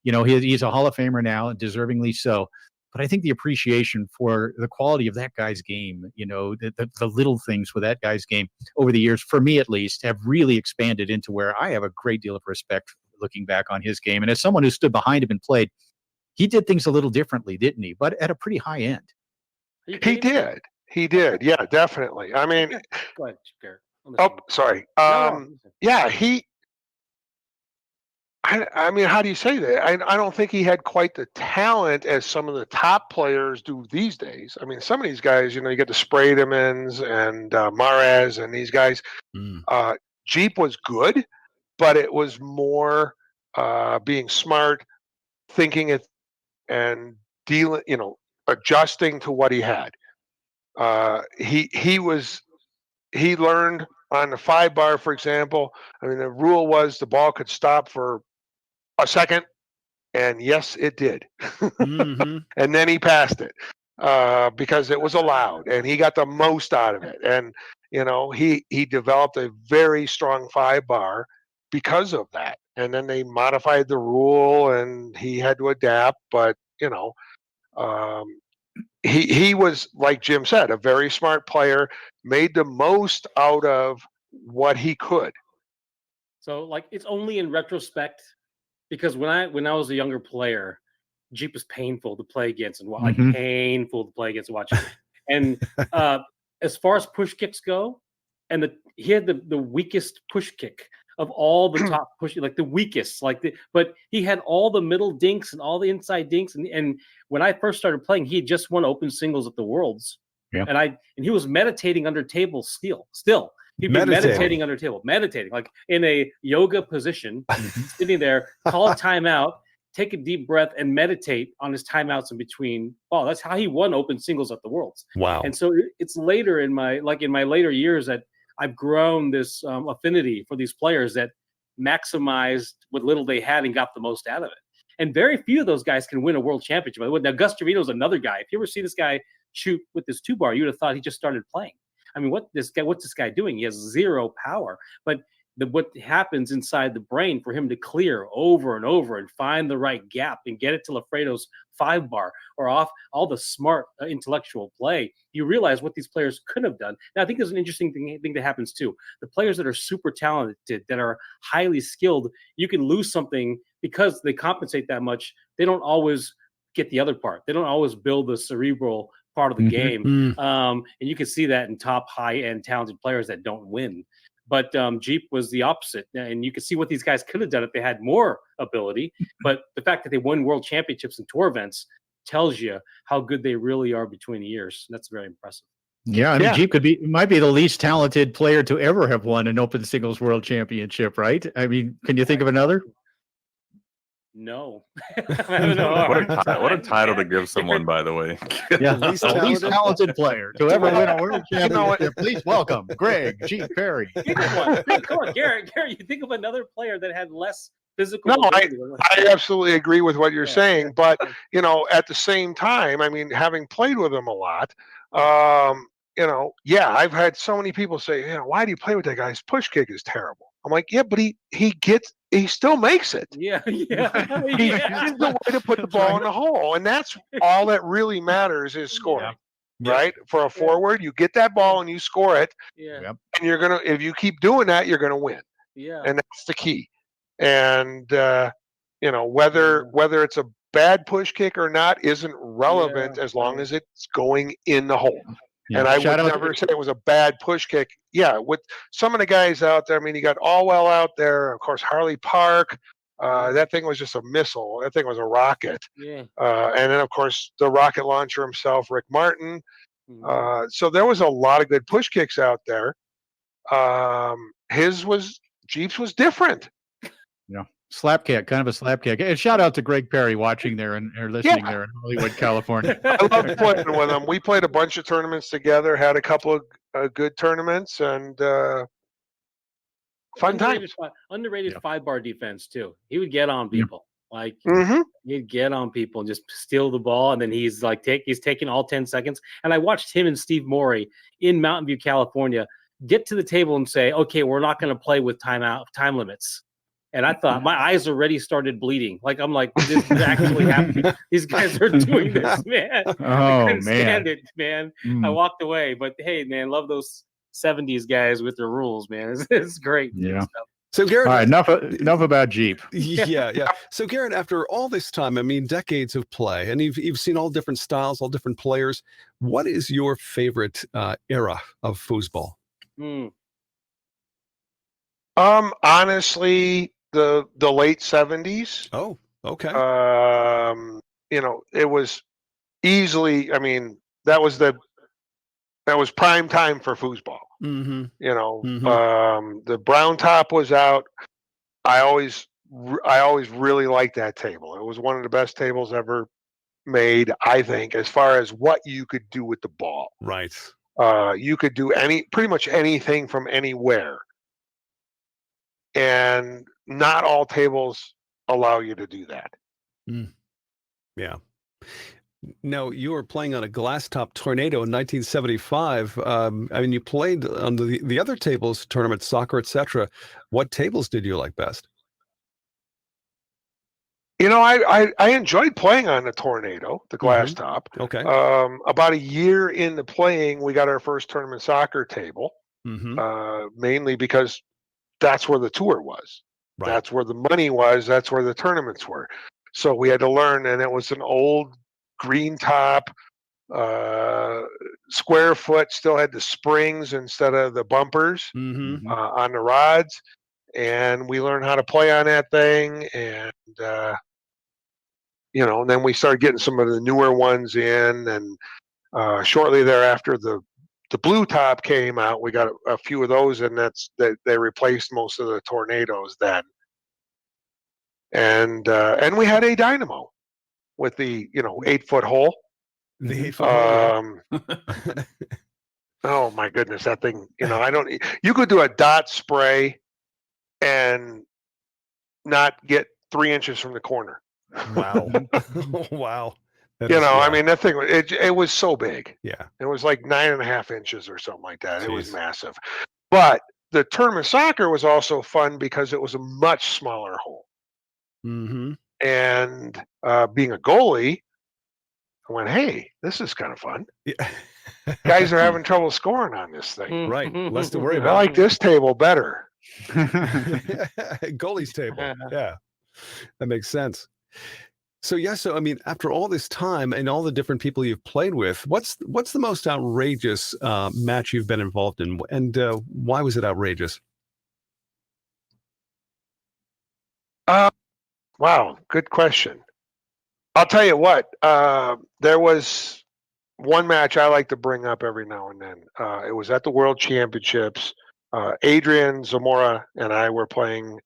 he's a Hall of Famer now, deservingly so. But I think the appreciation for the quality of that guy's game, the little things with that guy's game over the years, for me at least, have really expanded into where I have a great deal of respect looking back on his game. And as someone who stood behind him and played, he did things a little differently, didn't he? But at a pretty high end. He did. Yeah, definitely. I mean, go ahead, Garret. Oh, sorry. Yeah, I mean, how do you say that? I don't think he had quite the talent as some of the top players do these days. I mean, some of these guys, you get the Spraydemans and Mares and these guys. Jeep was good, but it was more being smart, thinking it, and dealing, adjusting to what he had. He learned on the 5-bar, for example. I mean, the rule was the ball could stop for a second, and yes, it did. And then he passed it because it was allowed, and he got the most out of it. And he developed a very strong 5-bar because of that. And then they modified the rule, and he had to adapt. But he was, like Jim said, a very smart player, made the most out of what he could. So, like, it's only in retrospect, because when I was a younger player, Jeep was painful to play against and painful to play against and watch. And as far as push kicks go, and he had the weakest push kick of all the top push, like the weakest, but he had all the middle dinks and all the inside dinks. And when I first started playing, he had just won open singles at the Worlds. Yeah. And he was meditating under table still. He'd be meditating under table, like in a yoga position, sitting there, call a timeout, take a deep breath, and meditate on his timeouts in between. Oh, that's how he won open singles at the Worlds. Wow. And so it's later in my later years that I've grown this affinity for these players that maximized what little they had and got the most out of it. And very few of those guys can win a world championship. Now, Gus Trevino's another guy. If you ever see this guy shoot with this 2-bar, you would have thought he just started playing. I mean, what's this guy doing? He has zero power. But what happens inside the brain for him to clear over and over and find the right gap and get it to Lafredo's 5-bar or off all the smart intellectual play, you realize what these players could have done. Now, I think there's an interesting thing that happens too. The players that are super talented, that are highly skilled, you can lose something because they compensate that much. They don't always get the other part. They don't always build the cerebral part of the game. And you can see that in top high-end talented players that don't win. But Jeep was the opposite. And you can see what these guys could have done if they had more ability. But the fact that they won world championships and tour events tells you how good they really are between the years. That's very impressive. Yeah, I mean, Jeep might be the least talented player to ever have won an open singles world championship, right? I mean, can you think of another? No. What a title to give someone, by the way. Yeah, the least talented player to ever win a world championship. Please welcome Greg G. Perry. Think of one. Come on, Garrett, you think of another player that had less physical. No, I absolutely agree with what you're saying. But, at the same time, I mean, having played with him a lot, I've had so many people say, why do you play with that guy? His push kick is terrible. I'm like, yeah, but he still makes it. Yeah. He finds a way to put the ball in the hole. And that's all that really matters is scoring. Right? For a forward, you get that ball and you score it. Yeah. And if you keep doing that, you're gonna win. Yeah. And that's the key. And whether it's a bad push kick or not isn't relevant as long as it's going in the hole. Yeah. And I would never say it was a bad push kick. Yeah, with some of the guys out there, I mean, you got Allwell out there, of course, Harley Park. That thing was just a missile. That thing was a rocket. Yeah. And then, of course, the rocket launcher himself, Rick Martin. So there was a lot of good push kicks out there. Jeep's was different. Yeah. Slap kick, kind of a slap kick. And shout out to Greg Perry watching there or listening there in Hollywood, California. I love playing with him. We played a bunch of tournaments together, had a couple of good tournaments, and fun times. Underrated 5-bar defense too. He would get on people. Like he'd get on people and just steal the ball, and then he's taking all 10 seconds. And I watched him and Steve Morey in Mountain View, California, get to the table and say, "Okay, we're not going to play with time limits." And I thought my eyes already started bleeding. I'm like, this is actually happening. These guys are doing this, man. I couldn't stand it, man. I walked away. But hey, man, love those 70s guys with their rules, man. It's great. Yeah. So Garrett, all right, enough about Jeep. Yeah. So Garrett, after all this time, I mean, decades of play, and you've seen all different styles, all different players. What is your favorite era of foosball? Honestly, the late 70s. Oh, okay. It was easily. I mean, that was prime time for foosball. Mm-hmm. The brown top was out. I always really liked that table. It was one of the best tables ever made, I think, as far as what you could do with the ball. Right. You could do pretty much anything from anywhere. And not all tables allow you to do that. Yeah. No, you were playing on a glass top Tornado in 1975. I mean, you played on the other tables, tournament, soccer, etc. What tables did you like best? I enjoyed playing on the Tornado, the glass top. Okay. About a year into playing, we got our first tournament soccer table, mainly because that's where the tour was. Right. That's where the money was. That's where the tournaments were. So we had to learn, and it was an old green top, square foot, still had the springs instead of the bumpers on the rods. And we learned how to play on that thing. And, and then we started getting some of the newer ones in. And shortly thereafter, the blue top came out. We got a few of those, and they replaced most of the Tornadoes then. And we had a dynamo with the 8-foot hole. The 8-foot hole. Oh my goodness, that thing! You could do a dot spray and not get 3 inches from the corner. Wow. Wow. I mean, that thing, it was so big. Yeah. It was like 9.5 inches or something like that. Jeez. It was massive. But the tournament soccer was also fun because it was a much smaller hole. Mm-hmm. And being a goalie, I went, hey, this is kind of fun. Yeah. Guys are having trouble scoring on this thing. Right. Less to worry about. I like this table better. Goalie's table. Yeah. That makes sense. So I mean, after all this time and all the different people you've played with, what's the most outrageous match you've been involved in, and why was it outrageous? Wow, good question. I'll tell you what. There was one match I like to bring up every now and then. It was at the World Championships. Adrian Zamora and I were playing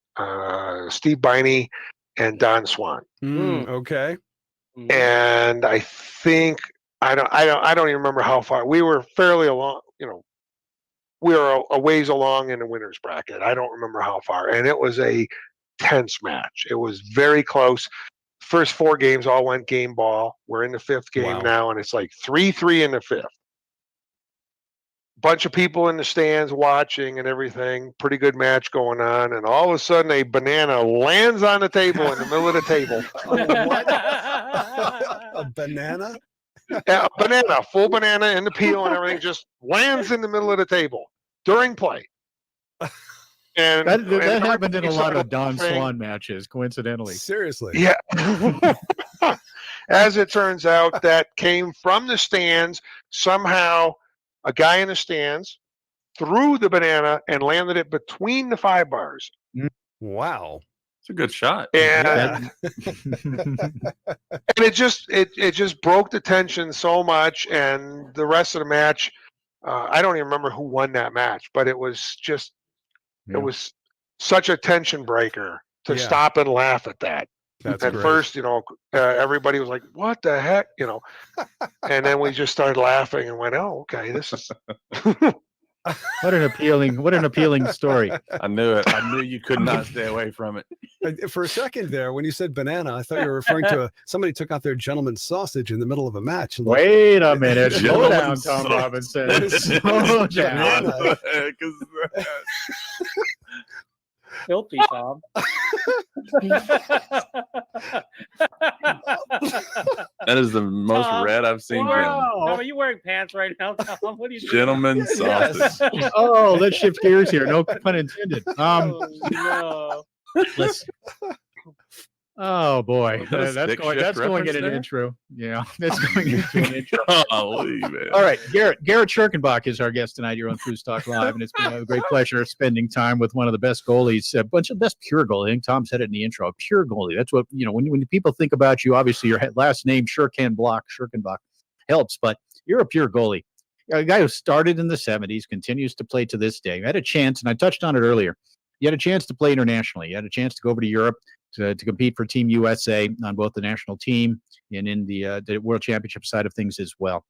Steve Biney and Don Swan. Okay. And I think I don't even remember how far we were. Fairly along, we were a ways along in the winners bracket. I don't remember how far, and it was a tense match. It was very close. First 4 games all went game ball. We're in the 5th game now, and it's like 3-3 in the 5th. Bunch of people in the stands watching and everything. Pretty good match going on, and all of a sudden a banana lands on the table in the middle of the table. What? A banana? Yeah, a banana, full banana in the peel and everything, just lands in the middle of the table during play. And that happened in a lot of Don Swan matches, coincidentally. Seriously. Yeah. As it turns out, that came from the stands. Somehow a guy in the stands threw the banana and landed it between the 5 bars. Wow. It's a good shot. And, and it just broke the tension so much. And the rest of the match, I don't even remember who won that match, but it was just, it was such a tension breaker to stop and laugh at that. That's at great. First, everybody was like, what the heck? And then we just started laughing and went, oh, okay, this is. What an appealing story. I knew it. I knew you could not stay away from it. For a second there, when you said banana, I thought you were referring to somebody took out their gentleman's sausage in the middle of a match. Wait a minute. Slow down, Tom Robinson. Slow down. Filthy, Tom. That is the most red I've seen. Wow. Tom, are you wearing pants right now, Tom? What are you doing? Gentleman's sausage. Oh, let's shift gears here. No pun intended. Oh, no. Oh boy, Was that a that's stick going. shift That's going in reference an there? intro. Yeah, that's going into an intro. Golly, man. All right, Garret Scherkenbach is our guest tonight here on FoosTalk Live, and it's been a great pleasure spending time with one of the best goalies, a bunch of best pure goalie. I think Tom said it in the intro, a pure goalie. That's what when people think about you. Obviously, your last name Scherkenbach helps, but you're a pure goalie. A guy who started in the 70s, continues to play to this day. You had a chance, and I touched on it earlier. You had a chance to play internationally. You had a chance to go over to Europe to compete for Team USA on both the national team and in the World Championship side of things as well.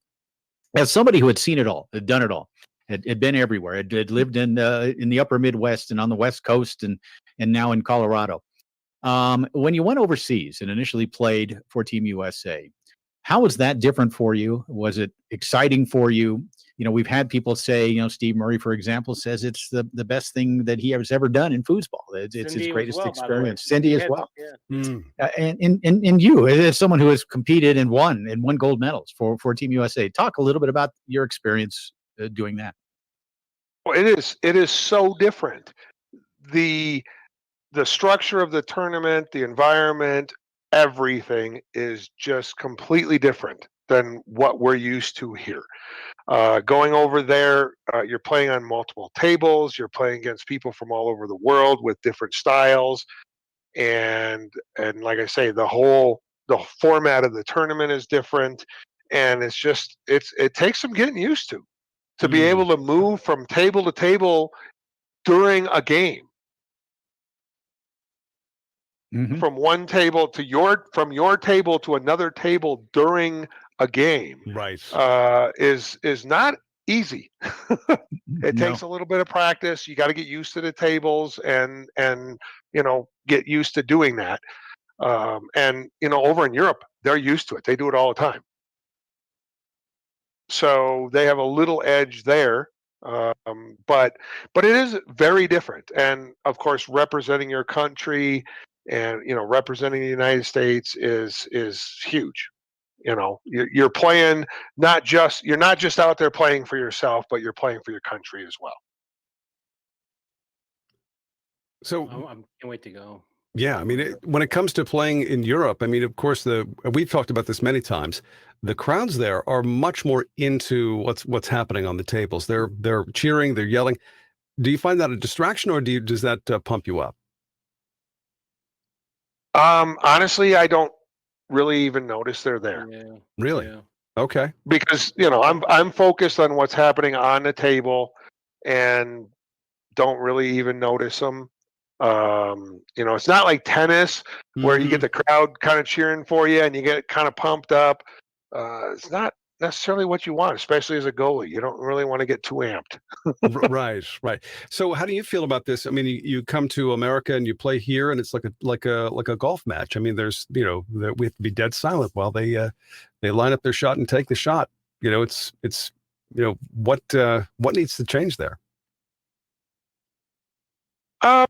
As somebody who had seen it all, had done it all, had been everywhere, had lived in the upper Midwest and on the West Coast and now in Colorado. When you went overseas and initially played for Team USA, how was that different for you? Was it exciting for you? We've had people say, Steve Murray, for example, says it's the best thing that he has ever done in foosball. It's his greatest experience. Cindy as well. Yeah. And you, as someone who has competed and won gold medals for Team USA, talk a little bit about your experience doing that. Well, it is so different. The structure of the tournament, the environment, everything is just completely different than what we're used to here. Going over there, you're playing on multiple tables. You're playing against people from all over the world with different styles, and like I say, the format of the tournament is different, and it takes some getting used to be able to move from table to table during a game. Mm-hmm. From one table to from your table to another table during a game, right? Is not easy. It takes a little bit of practice. You got to get used to the tables and get used to doing that. And over in Europe, they're used to it. They do it all the time. So they have a little edge there. But it is very different. And of course, representing your country and representing the United States is huge. You're playing you're not just out there playing for yourself, but you're playing for your country as well. So I can't wait to go. Yeah, I mean, when it comes to playing in Europe, I mean, of course, we've talked about this many times. The crowds there are much more into what's happening on the tables. They're cheering, they're yelling. Do you find that a distraction, or does that pump you up? Honestly, I don't really even notice they're there. Yeah. Really? Yeah. Okay. Because I'm focused on what's happening on the table, and don't really even notice them. It's not like tennis where you get the crowd kind of cheering for you and you get kind of pumped up. It's not necessarily what you want, especially as a goalie. You don't really want to get too amped. Right. So how do you feel about this? I mean, you come to America and you play here, and it's like a golf match. I mean, there's we have to be dead silent while they line up their shot and take the shot. It's what needs to change there? I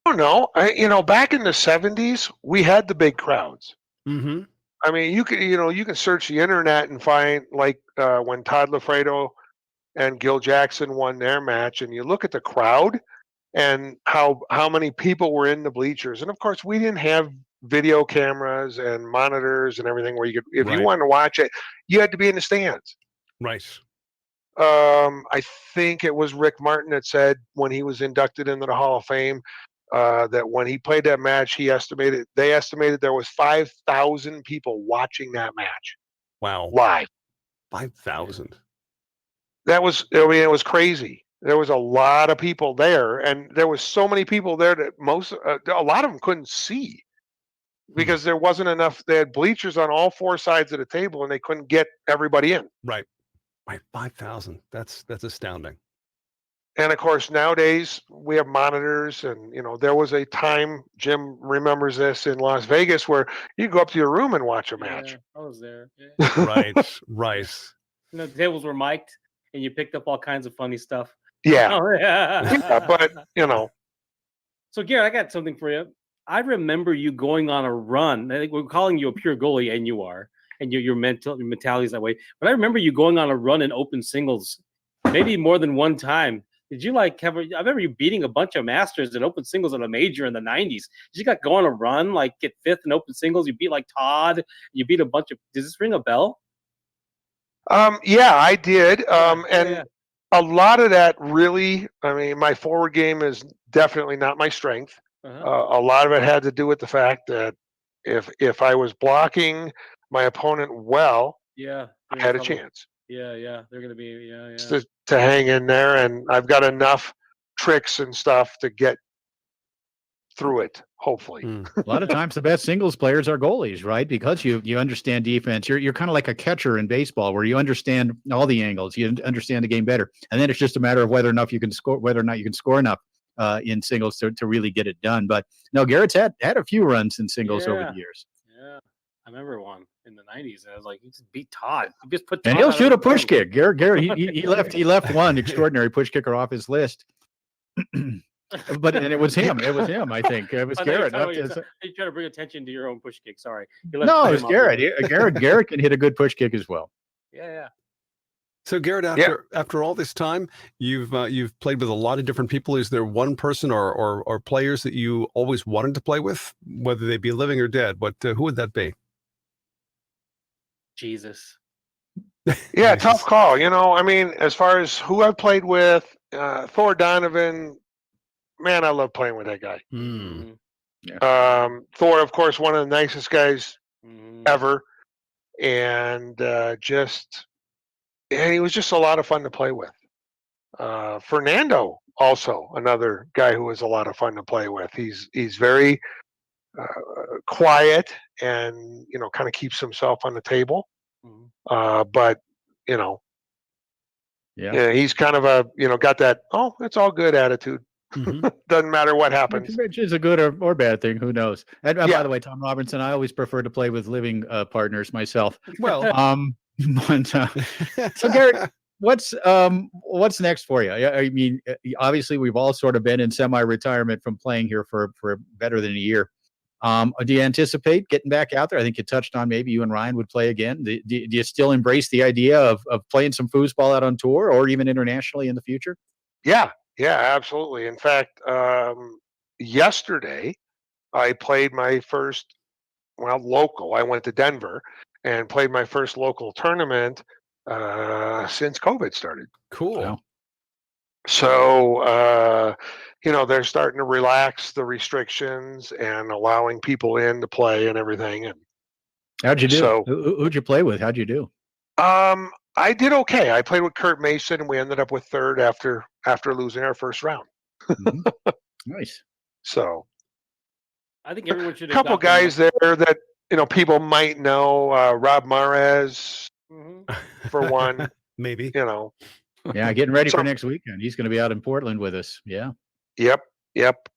don't know. Back in the 70s, we had the big crowds. Mm-hmm. I mean, you can search the internet and find when Todd Lafredo and Gil Jackson won their match, and you look at the crowd and how many people were in the bleachers. And of course, we didn't have video cameras and monitors and everything where you could, if you wanted to watch it, you had to be in the stands. Right. I think it was Rick Martin that said when he was inducted into the Hall of Fame that when he played that match, they estimated there was 5,000 people watching that match. Wow. Live. 5,000. It was crazy. There was a lot of people there, and there was so many people there that a lot of them couldn't see because there wasn't enough. They had bleachers on all four sides of the table, and they couldn't get everybody in. Right. 5,000. That's astounding. And of course, nowadays we have monitors, and there was a time, Jim remembers this, in Las Vegas where you go up to your room and watch a match. Yeah, I was there. Yeah. Right. The tables were mic'd, and you picked up all kinds of funny stuff. Yeah. Oh, yeah, but So Garret, I got something for you. I remember you going on a run. I think we're calling you a pure goalie, and you are, and your mentality is that way. But I remember you going on a run in open singles, maybe more than one time. Did you like I remember you beating a bunch of masters in open singles in a major in the 90s. Did you got go on a run, like get 5th in open singles? You beat like Todd. You beat a bunch of. Does this ring a bell? Yeah, I did. And yeah. a lot of that really, I mean, my forward game is definitely not my strength. A lot of it had to do with the fact that if I was blocking my opponent well, Yeah, I had a chance. Yeah, they're gonna be To hang in there, and I've got enough tricks and stuff to get through it. Hopefully, a lot of times the best singles players are goalies, right? Because you understand defense. You're kind of like a catcher in baseball, where you understand all the angles, you understand the game better, and then it's just a matter of whether or not you can score enough in singles to really get it done. But no, Garrett's had a few runs in singles over the years. Yeah, I remember one in the 90s, and I was like, "You just beat Todd. You just put." And he'll shoot a push kick. Garrett, he left one extraordinary push kicker off his list. But it was him. It was him. I think it was Garrett. You try to bring attention to your own push kick. Sorry. No, it was Garrett. Garrett can hit a good push kick as well. Yeah. So Garrett, after all this time, you've played with a lot of different people. Is there one person or players that you always wanted to play with, whether they be living or dead? But who would that be? Jesus. Yeah, tough call. I mean, as far as who I've played with, Thor Donovan. Man, I love playing with that guy. Thor, of course, one of the nicest guys ever, and he was just a lot of fun to play with. Fernando, also another guy who was a lot of fun to play with. He's very quiet and kind of keeps himself on the table, but he's kind of got that it's all good attitude. Doesn't matter what happens. Which is a good or bad thing. Who knows? And by the way, Tom Robinson, I always prefer to play with living partners myself. Well, so Garrett, what's next for you? I mean, obviously we've all sort of been in semi-retirement from playing here for better than a year. Do you anticipate getting back out there? I think you touched on maybe you and Ryan would play again. Do you still embrace the idea of playing some foosball out on tour or even internationally in the future? Yeah, absolutely. In fact, yesterday I played my first, local. I went to Denver and played my first local tournament since COVID started. Cool. Wow. So, they're starting to relax the restrictions and allowing people in to play and everything. And how'd you do? So, who'd you play with? How'd you do? I did okay. I played with Kurt Mason, and we ended up with third after losing our first round. Nice. So, I think everyone should. A couple guys there that people might know. Rob Mares, for one, maybe. Yeah, getting ready for next weekend. He's going to be out in Portland with us. Yeah. Yep.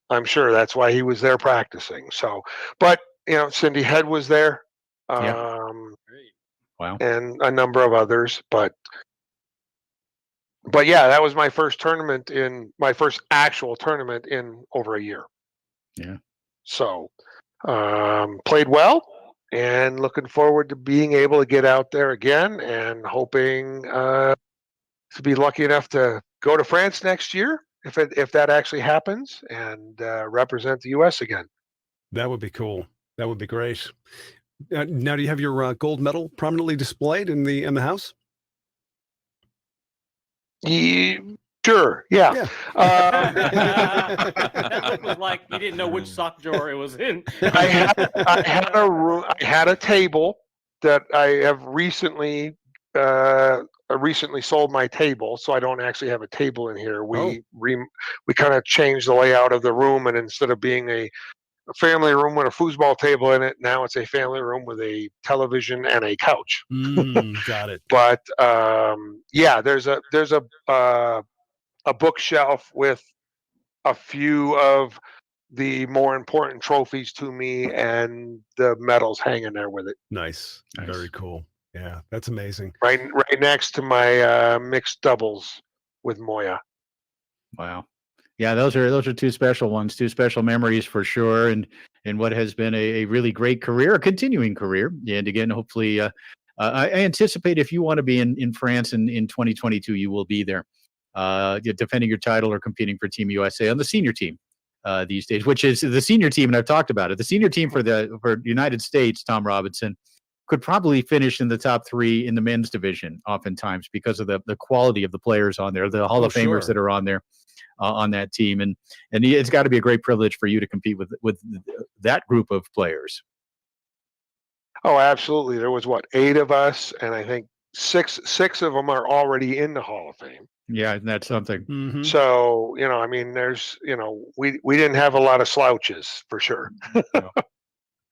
I'm sure that's why he was there practicing. So, but Cindy Head was there. Wow. And a number of others, but yeah, that was my first actual tournament in over a year. Yeah. So, played well and looking forward to being able to get out there again and hoping to be lucky enough to go to France next year if that actually happens and represent the U.S. again. That would be cool. That would be great. Now, do you have your gold medal prominently displayed in the house? Sure. Yeah. That look was like you didn't know which sock drawer it was in. I had a room. I had a table that I have recently sold my table, so I don't actually have a table in here. We kind of changed the layout of the room, and instead of being a family room with a foosball table in it, now it's a family room with a television and a couch. Got it. But there's a bookshelf with a few of the more important trophies to me and the medals hanging there with it. Nice. Very cool. Yeah, that's amazing. Right next to my mixed doubles with Moya. Wow. Yeah, those are two special ones, two special memories for sure, and what has been a really great career, a continuing career. And again, hopefully, I anticipate if you want to be in France in 2022, you will be there. defending your title or competing for Team USA on the senior team these days, which is the senior team. And I've talked about it. The senior team for the United States, Tom Robinson, could probably finish in the top 3 in the men's division oftentimes because of the quality of the players on there, the Hall of Famers that are on there on that team. And it's got to be a great privilege for you to compete with that group of players. Oh, absolutely. There was 8 of us, and I think six of them are already in the Hall of Fame. Yeah, that's something. Mm-hmm. So, I mean, there's, we didn't have a lot of slouches for sure. No.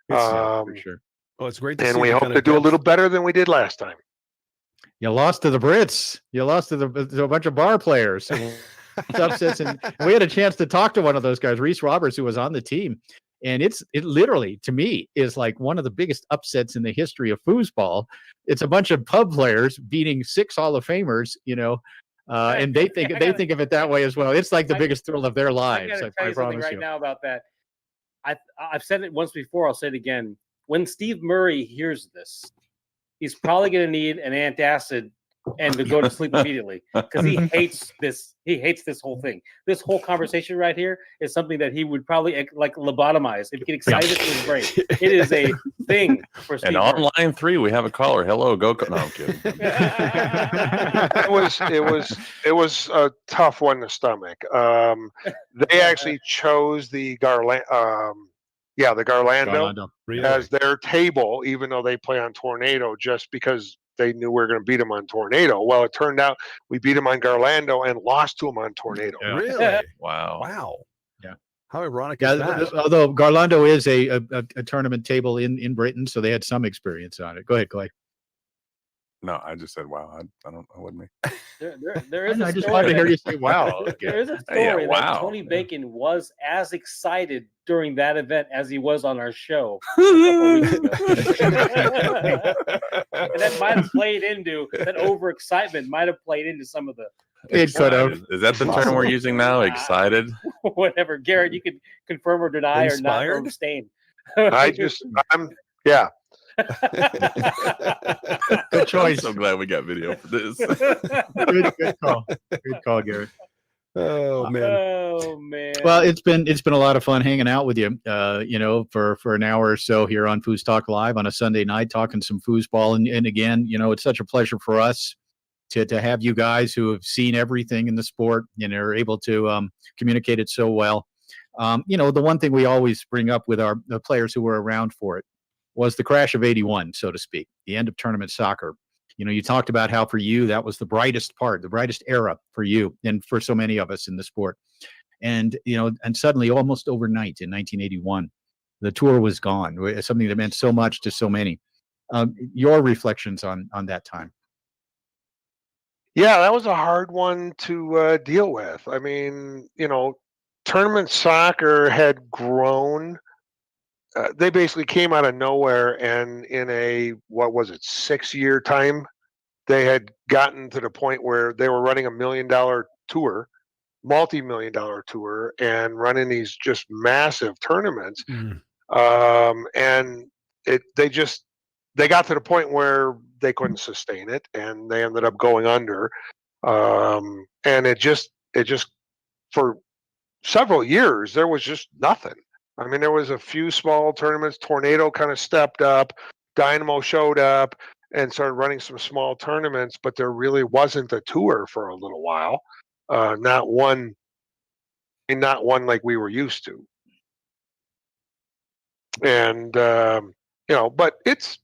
For sure. Well, it's great to see. And we hope to do a little better than we did last time. You lost to the Brits. You lost to a bunch of bar players. Upsets, and we had a chance to talk to one of those guys, Reese Roberts, who was on the team. And it literally, to me, is like one of the biggest upsets in the history of foosball. It's a bunch of pub players beating 6 Hall of Famers, and they think of it that way as well. It's like the biggest thrill of their lives. I gotta tell you something right now about that. I've said it once before. I'll say it again. When Steve Murray hears this, he's probably going to need an antacid and to go to sleep immediately because he hates this. He hates this whole thing. This whole conversation right here is something that he would probably like lobotomize if he get excited to his brain. It is a thing for Steve. And on line 3, we have a caller. Hello, go. No, I'm kidding. It was a tough one to stomach. They actually chose the Garlando as their table, even though they play on Tornado, just because they knew we were going to beat them on Tornado. Well, it turned out we beat them on Garlando and lost to them on Tornado. Yeah. Really? Wow. Yeah. How ironic is that? Although Garlando is a tournament table in Britain, so they had some experience on it. Go ahead, Clay. No, I just said wow. I don't know what me. There is. I just wanted to hear you say wow. There is a story that Tony Bacon was as excited during that event as he was on our show a couple weeks ago. And that might have played into that overexcitement. Might have played into some of the. It could have. Is that the term we're using now? Excited? Whatever, Garrett, you could confirm or deny Inspired? or not abstain. Yeah. Good choice. I'm so glad we got video for this. Good call. Good call, Garrett. Oh man. Well, it's been a lot of fun hanging out with you. For an hour or so here on FoosTalk Live on a Sunday night, talking some foosball. And again, it's such a pleasure for us to have you guys who have seen everything in the sport and are able to communicate it so well. The one thing we always bring up with the players who were around for it was the crash of '81, so to speak, the end of tournament soccer. You talked about how for you, that was the brightest era for you and for so many of us in the sport. And, and suddenly almost overnight in 1981, the tour was gone, something that meant so much to so many. Your reflections on that time. Yeah, that was a hard one to deal with. I mean, tournament soccer had grown. They basically came out of nowhere, and in a 6-year time, they had gotten to the point where they were running $1 million tour, multi-million-dollar tour, and running these just massive tournaments. And they got to the point where they couldn't sustain it, and they ended up going under. And it just for several years there was just nothing. I mean, there was a few small tournaments. Tornado kind of stepped up. Dynamo showed up and started running some small tournaments, but there really wasn't a tour for a little while. Not one like we were used to. And but it's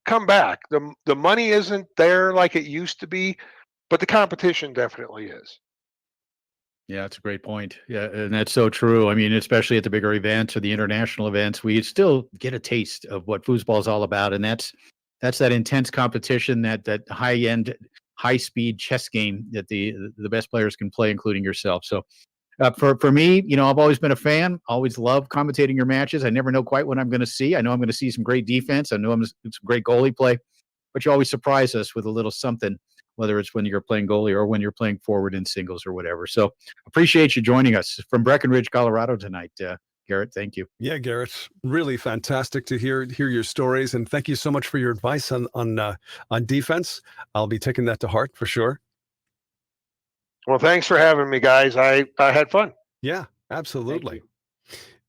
come back. The money isn't there like it used to be, but the competition definitely is. Yeah, that's a great point. Yeah, and that's so true. I mean, especially at the bigger events or the international events, we still get a taste of what foosball is all about, and that's that intense competition, that high-end, high-speed chess game that the best players can play, including yourself. So, for me, I've always been a fan. Always love commentating your matches. I never know quite what I'm going to see. I know I'm going to see some great defense. I know I'm some great goalie play, but you always surprise us with a little something, whether it's when you're playing goalie or when you're playing forward in singles or whatever. So appreciate you joining us from Breckenridge, Colorado tonight. Garrett, thank you. Yeah, Garrett, really fantastic to hear your stories. And thank you so much for your advice on defense. I'll be taking that to heart for sure. Well, thanks for having me, guys. I had fun. Yeah, absolutely.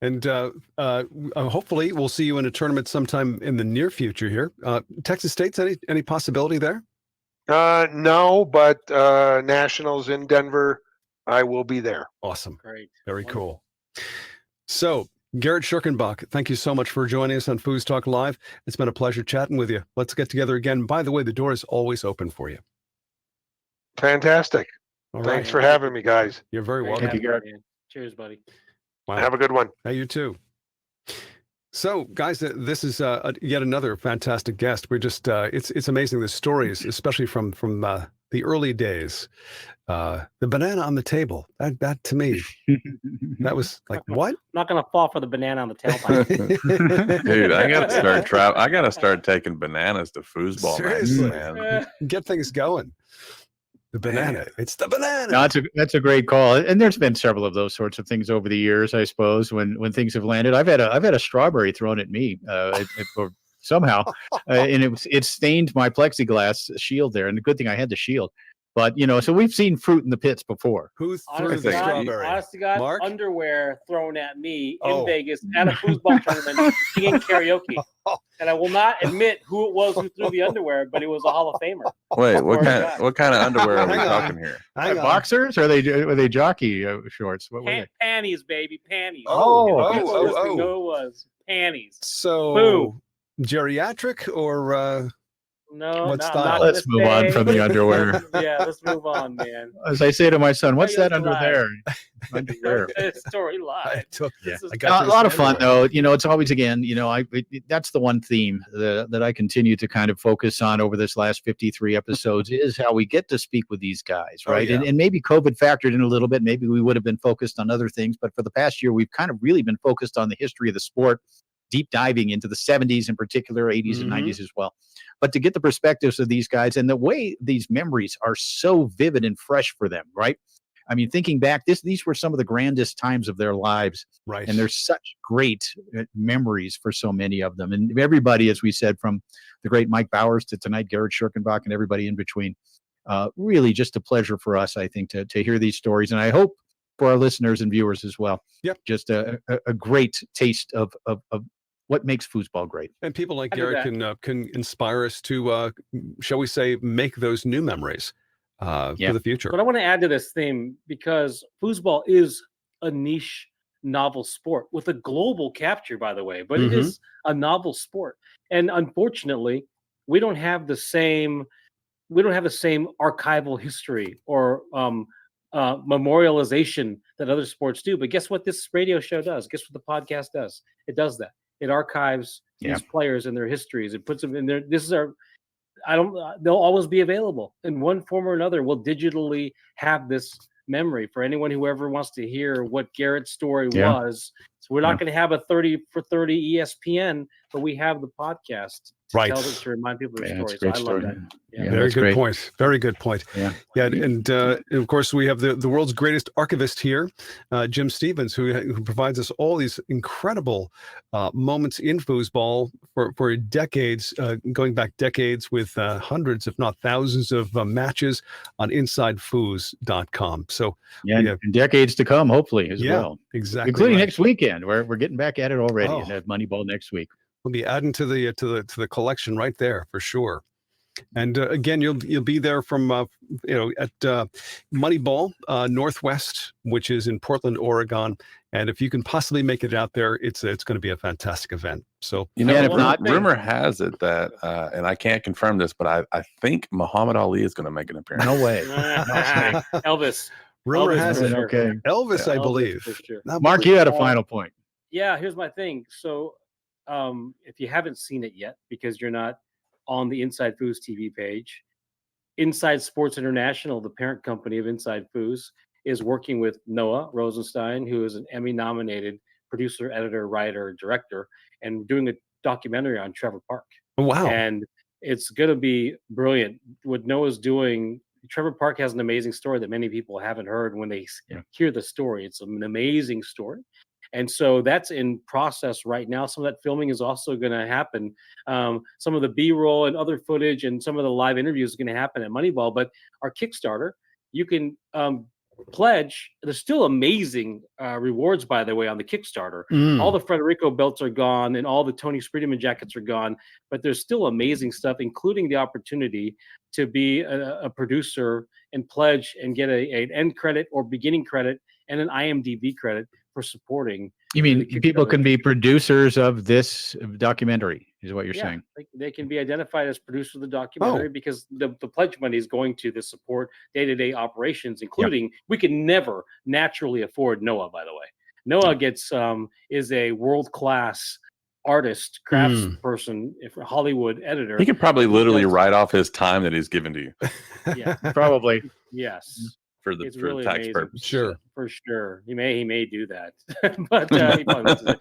And hopefully we'll see you in a tournament sometime in the near future here. Texas State's any possibility there? No, but Nationals in Denver, I will be there. Awesome. Great. Very Wonderful. cool. So, Garret Scherkenbach, thank you so much for joining us on FoosTalk Live. It's been a pleasure chatting with you. Let's get together again. By the way, the door is always open for you. Fantastic. All Thanks right. for having me, guys. You're very Great welcome. having you, man. Cheers, buddy. Wow. Have a good one. Hey, you too. So, guys, this is yet another fantastic guest. We're just it's amazing, the stories, especially from the early days. The banana on the table. That to me, that was like, what? I'm not gonna fall for the banana on the tailpipe. Dude, I gotta start taking bananas to foosball. Seriously, man. Get things going. The banana. It's the banana. No, that's a great call, and there's been several of those sorts of things over the years. I suppose when things have landed, I've had a strawberry thrown at me or somehow, and it stained my plexiglass shield there. And the good thing I had the shield. But so we've seen fruit in the pits before. Who threw Honest the to God, strawberry? honest to God, Mark? underwear thrown at me Oh. in Vegas at a foosball tournament singing karaoke. And I will not admit who it was who threw the underwear, but it was a Hall of Famer. Wait, Swear to God. what kind of underwear are we Hang on. talking here? Hang on. Boxers? Or were they jockey shorts? What were they? Panties, baby, panties. Oh, That's oh, the first oh, thing oh. you know it was panties. So, Boo. geriatric or No, What no, I'm style? not Let's gonna move on say. from the underwear. Yeah, let's move on, man. As I say to my son, "What's that under Lie. there?" Underwear. Story live. yeah, This is I got A lot of this fun underwear. though. It's always that's the one theme that I continue to kind of focus on over this last 53 episodes is how we get to speak with these guys, Oh, right? yeah. And maybe COVID factored in a little bit. Maybe we would have been focused on other things, but for the past year, we've kind of really been focused on the history of the sport, deep diving into the 70s in particular, 80s and 90s as well. But to get the perspectives of these guys and the way these memories are so vivid and fresh for them, right? I mean, thinking back, these were some of the grandest times of their lives. Right. And there's such great memories for so many of them. And everybody, as we said, from the great Mike Bowers to tonight, Garret Scherkenbach and everybody in between, really just a pleasure for us, I think, to hear these stories. And I hope for our listeners and viewers as well. Yep. Just a great taste of what makes foosball great. And people like I do Garret can inspire us to, shall we say, make those new memories for the future. But I want to add to this theme because foosball is a niche novel sport with a global capture, by the way, but it is a novel sport. And unfortunately, we don't have the same archival history or memorialization that other sports do. But guess what this radio show does? Guess what the podcast does? It does that. It archives these players and their histories. It puts them in there. They'll always be available in one form or another. We'll digitally have this memory for anyone who ever wants to hear what Garrett's story was. So we're not going to have a 30 for 30 ESPN, but we have the podcast to tell to remind people their stories. So I love that. Yeah. Very good point. Very good point. Yeah. And of course, we have the world's greatest archivist here, Jim Stevens, who provides us all these incredible moments in foosball for decades, going back decades with hundreds, if not thousands of matches on InsideFoos.com. So and decades to come, hopefully, as well. Exactly. Including next weekend. We're getting back at it already and have Moneyball next week. We'll be adding to the collection right there for sure. And again, you'll be there from at Moneyball Northwest, which is in Portland, Oregon. And if you can possibly make it out there, it's going to be a fantastic event. So rumor has it that, and I can't confirm this, but I think Muhammad Ali is going to make an appearance. No way. Elvis. Rumor Elvis has for it. sure. Okay. Elvis, I believe. For sure. Mark, you had a final point. Yeah, here's my thing. So if you haven't seen it yet, because you're not on the InsideFoos TV page, Inside Sports International, the parent company of InsideFoos, is working with Noah Rosenstein, who is an Emmy-nominated producer, editor, writer, director, and doing a documentary on Trevor Park. Oh, wow. And it's going to be brilliant. What Noah's doing, Trevor Park has an amazing story that many people haven't heard when they hear the story. It's an amazing story. And so that's in process right now. Some of that filming is also going to happen. Some of the B-roll and other footage and some of the live interviews is going to happen at Moneyball. But our Kickstarter you can pledge. There's still amazing rewards, by the way, on the Kickstarter. All the Federico belts are gone, and all the Tony Spreedeman jackets are gone. But there's still amazing stuff, including the opportunity to be a producer and pledge and get an end credit or beginning credit and an IMDb credit for supporting. You mean people can be producers of this documentary, is what you're saying? They can be identified as producers of the documentary because the pledge money is going to the support day-to-day operations, including we can never naturally afford Noah, by the way. Noah gets is a world-class artist, crafts person, Hollywood editor. He could probably literally write off his time that he's given to you. Yeah, probably. Yes. For the really tax amazing. purposes. Sure. For sure. He may do that. But he probably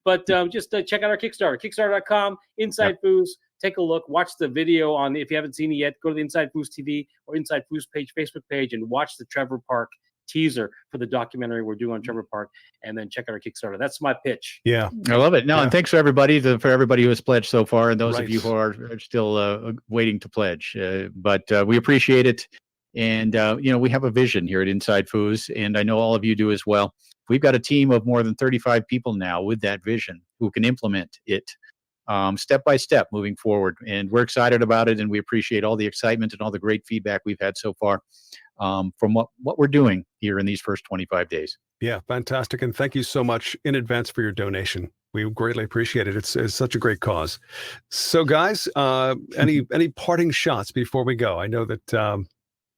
but just check out our Kickstarter, kickstarter.com, Inside Foos. Take a look, watch the video on, if you haven't seen it yet, go to the Inside Foos TV or Inside Foos page, Facebook page, and watch the Trevor Park teaser for the documentary we're doing on Trevor Park, and then check out our Kickstarter. That's my pitch. Yeah. I love it. No, and thanks for everybody who has pledged so far, and those of you who are still waiting to pledge. But we appreciate it. And, we have a vision here at Inside Foos, and I know all of you do as well. We've got a team of more than 35 people now with that vision who can implement it step by step moving forward. And we're excited about it, and we appreciate all the excitement and all the great feedback we've had so far from what we're doing here in these first 25 days. Yeah, fantastic. And thank you so much in advance for your donation. We greatly appreciate it. It's such a great cause. So, guys, any parting shots before we go? I know that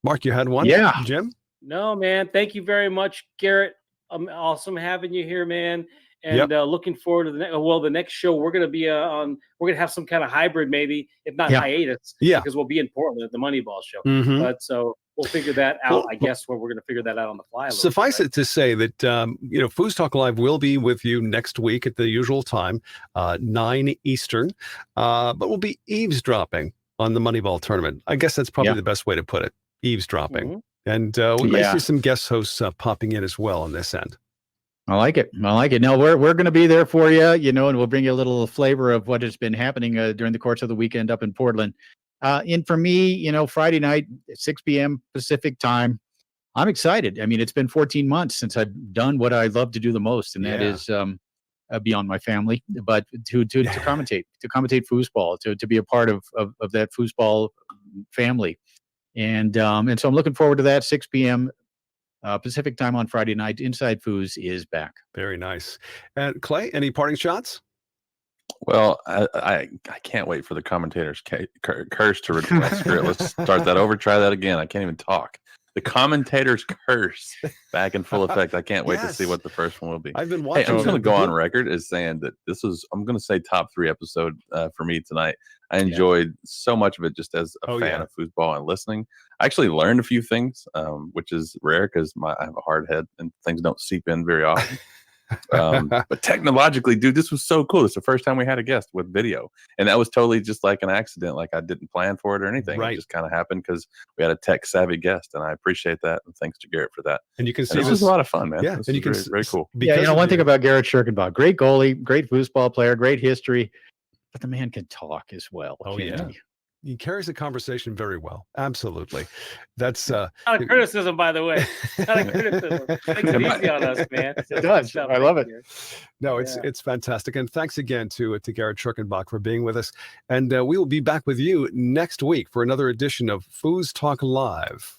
Mark, you had one? Yeah. Jim? No, man. Thank you very much, Garrett. Awesome having you here, man. And looking forward to the next show. We're going to be on. We're going to have some kind of hybrid, maybe, if not hiatus. Yeah. Because we'll be in Portland at the Moneyball show. Mhm. So we'll figure that out. I guess we're going to figure that out on the fly. Suffice it to say that FoosTalk Live will be with you next week at the usual time, 9 Eastern, but we'll be eavesdropping on the Moneyball tournament. I guess that's probably the best way to put it. Eavesdropping. And we may see some guest hosts popping in as well on this end. I like it. No, we're going to be there for you, and we'll bring you a little flavor of what has been happening during the course of the weekend up in Portland. And for me, Friday night at 6 p.m. Pacific time, I'm excited. I mean, it's been 14 months since I've done what I love to do the most, and that is beyond my family, but to commentate foosball, to be a part of that foosball family. And so I'm looking forward to that. 6 p.m. Pacific time on Friday night. Inside Foos is back. Very nice. And Clay, any parting shots? Well, I can't wait for the commentators' curse to return. Let's start that over. Try that again. I can't even talk. The commentator's curse back in full effect. I can't wait to see what the first one will be. I've been watching. Hey, I'm just going to go on record as saying that I'm going to say top 3 episode for me tonight. I enjoyed so much of it just as a fan of foosball and listening. I actually learned a few things, which is rare because I have a hard head and things don't seep in very often. But technologically, dude, this was so cool. It's the first time we had a guest with video, and that was totally just like an accident. Like I didn't plan for it or anything. It just kind of happened because we had a tech savvy guest, and I appreciate that. And thanks to Garrett for that. And you can see this was a lot of fun, man. Yeah, this and you can very cool. Yeah, one thing about Garret Scherkenbach, great goalie, great foosball player, great history, but the man can talk as well. Oh yeah. He carries the conversation very well. Absolutely. That's not a criticism, by the way. Not a criticism. Makes it easy on us, man. It does. I love it. No, it's fantastic. And thanks again to Garret Scherkenbach for being with us. And we will be back with you next week for another edition of FoosTalk Live.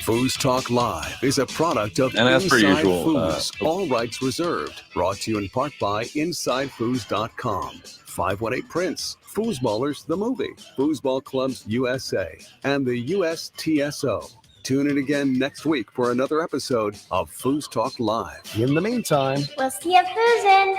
FoosTalk Live is a product of and as per Inside usual, Foos. All rights reserved. Brought to you in part by InsideFoos.com. 518 Prince, Foosballers the Movie, Foosball Clubs USA, and the USTSO. Tune in again next week for another episode of FoosTalk Live. In the meantime, we'll see you foozin'.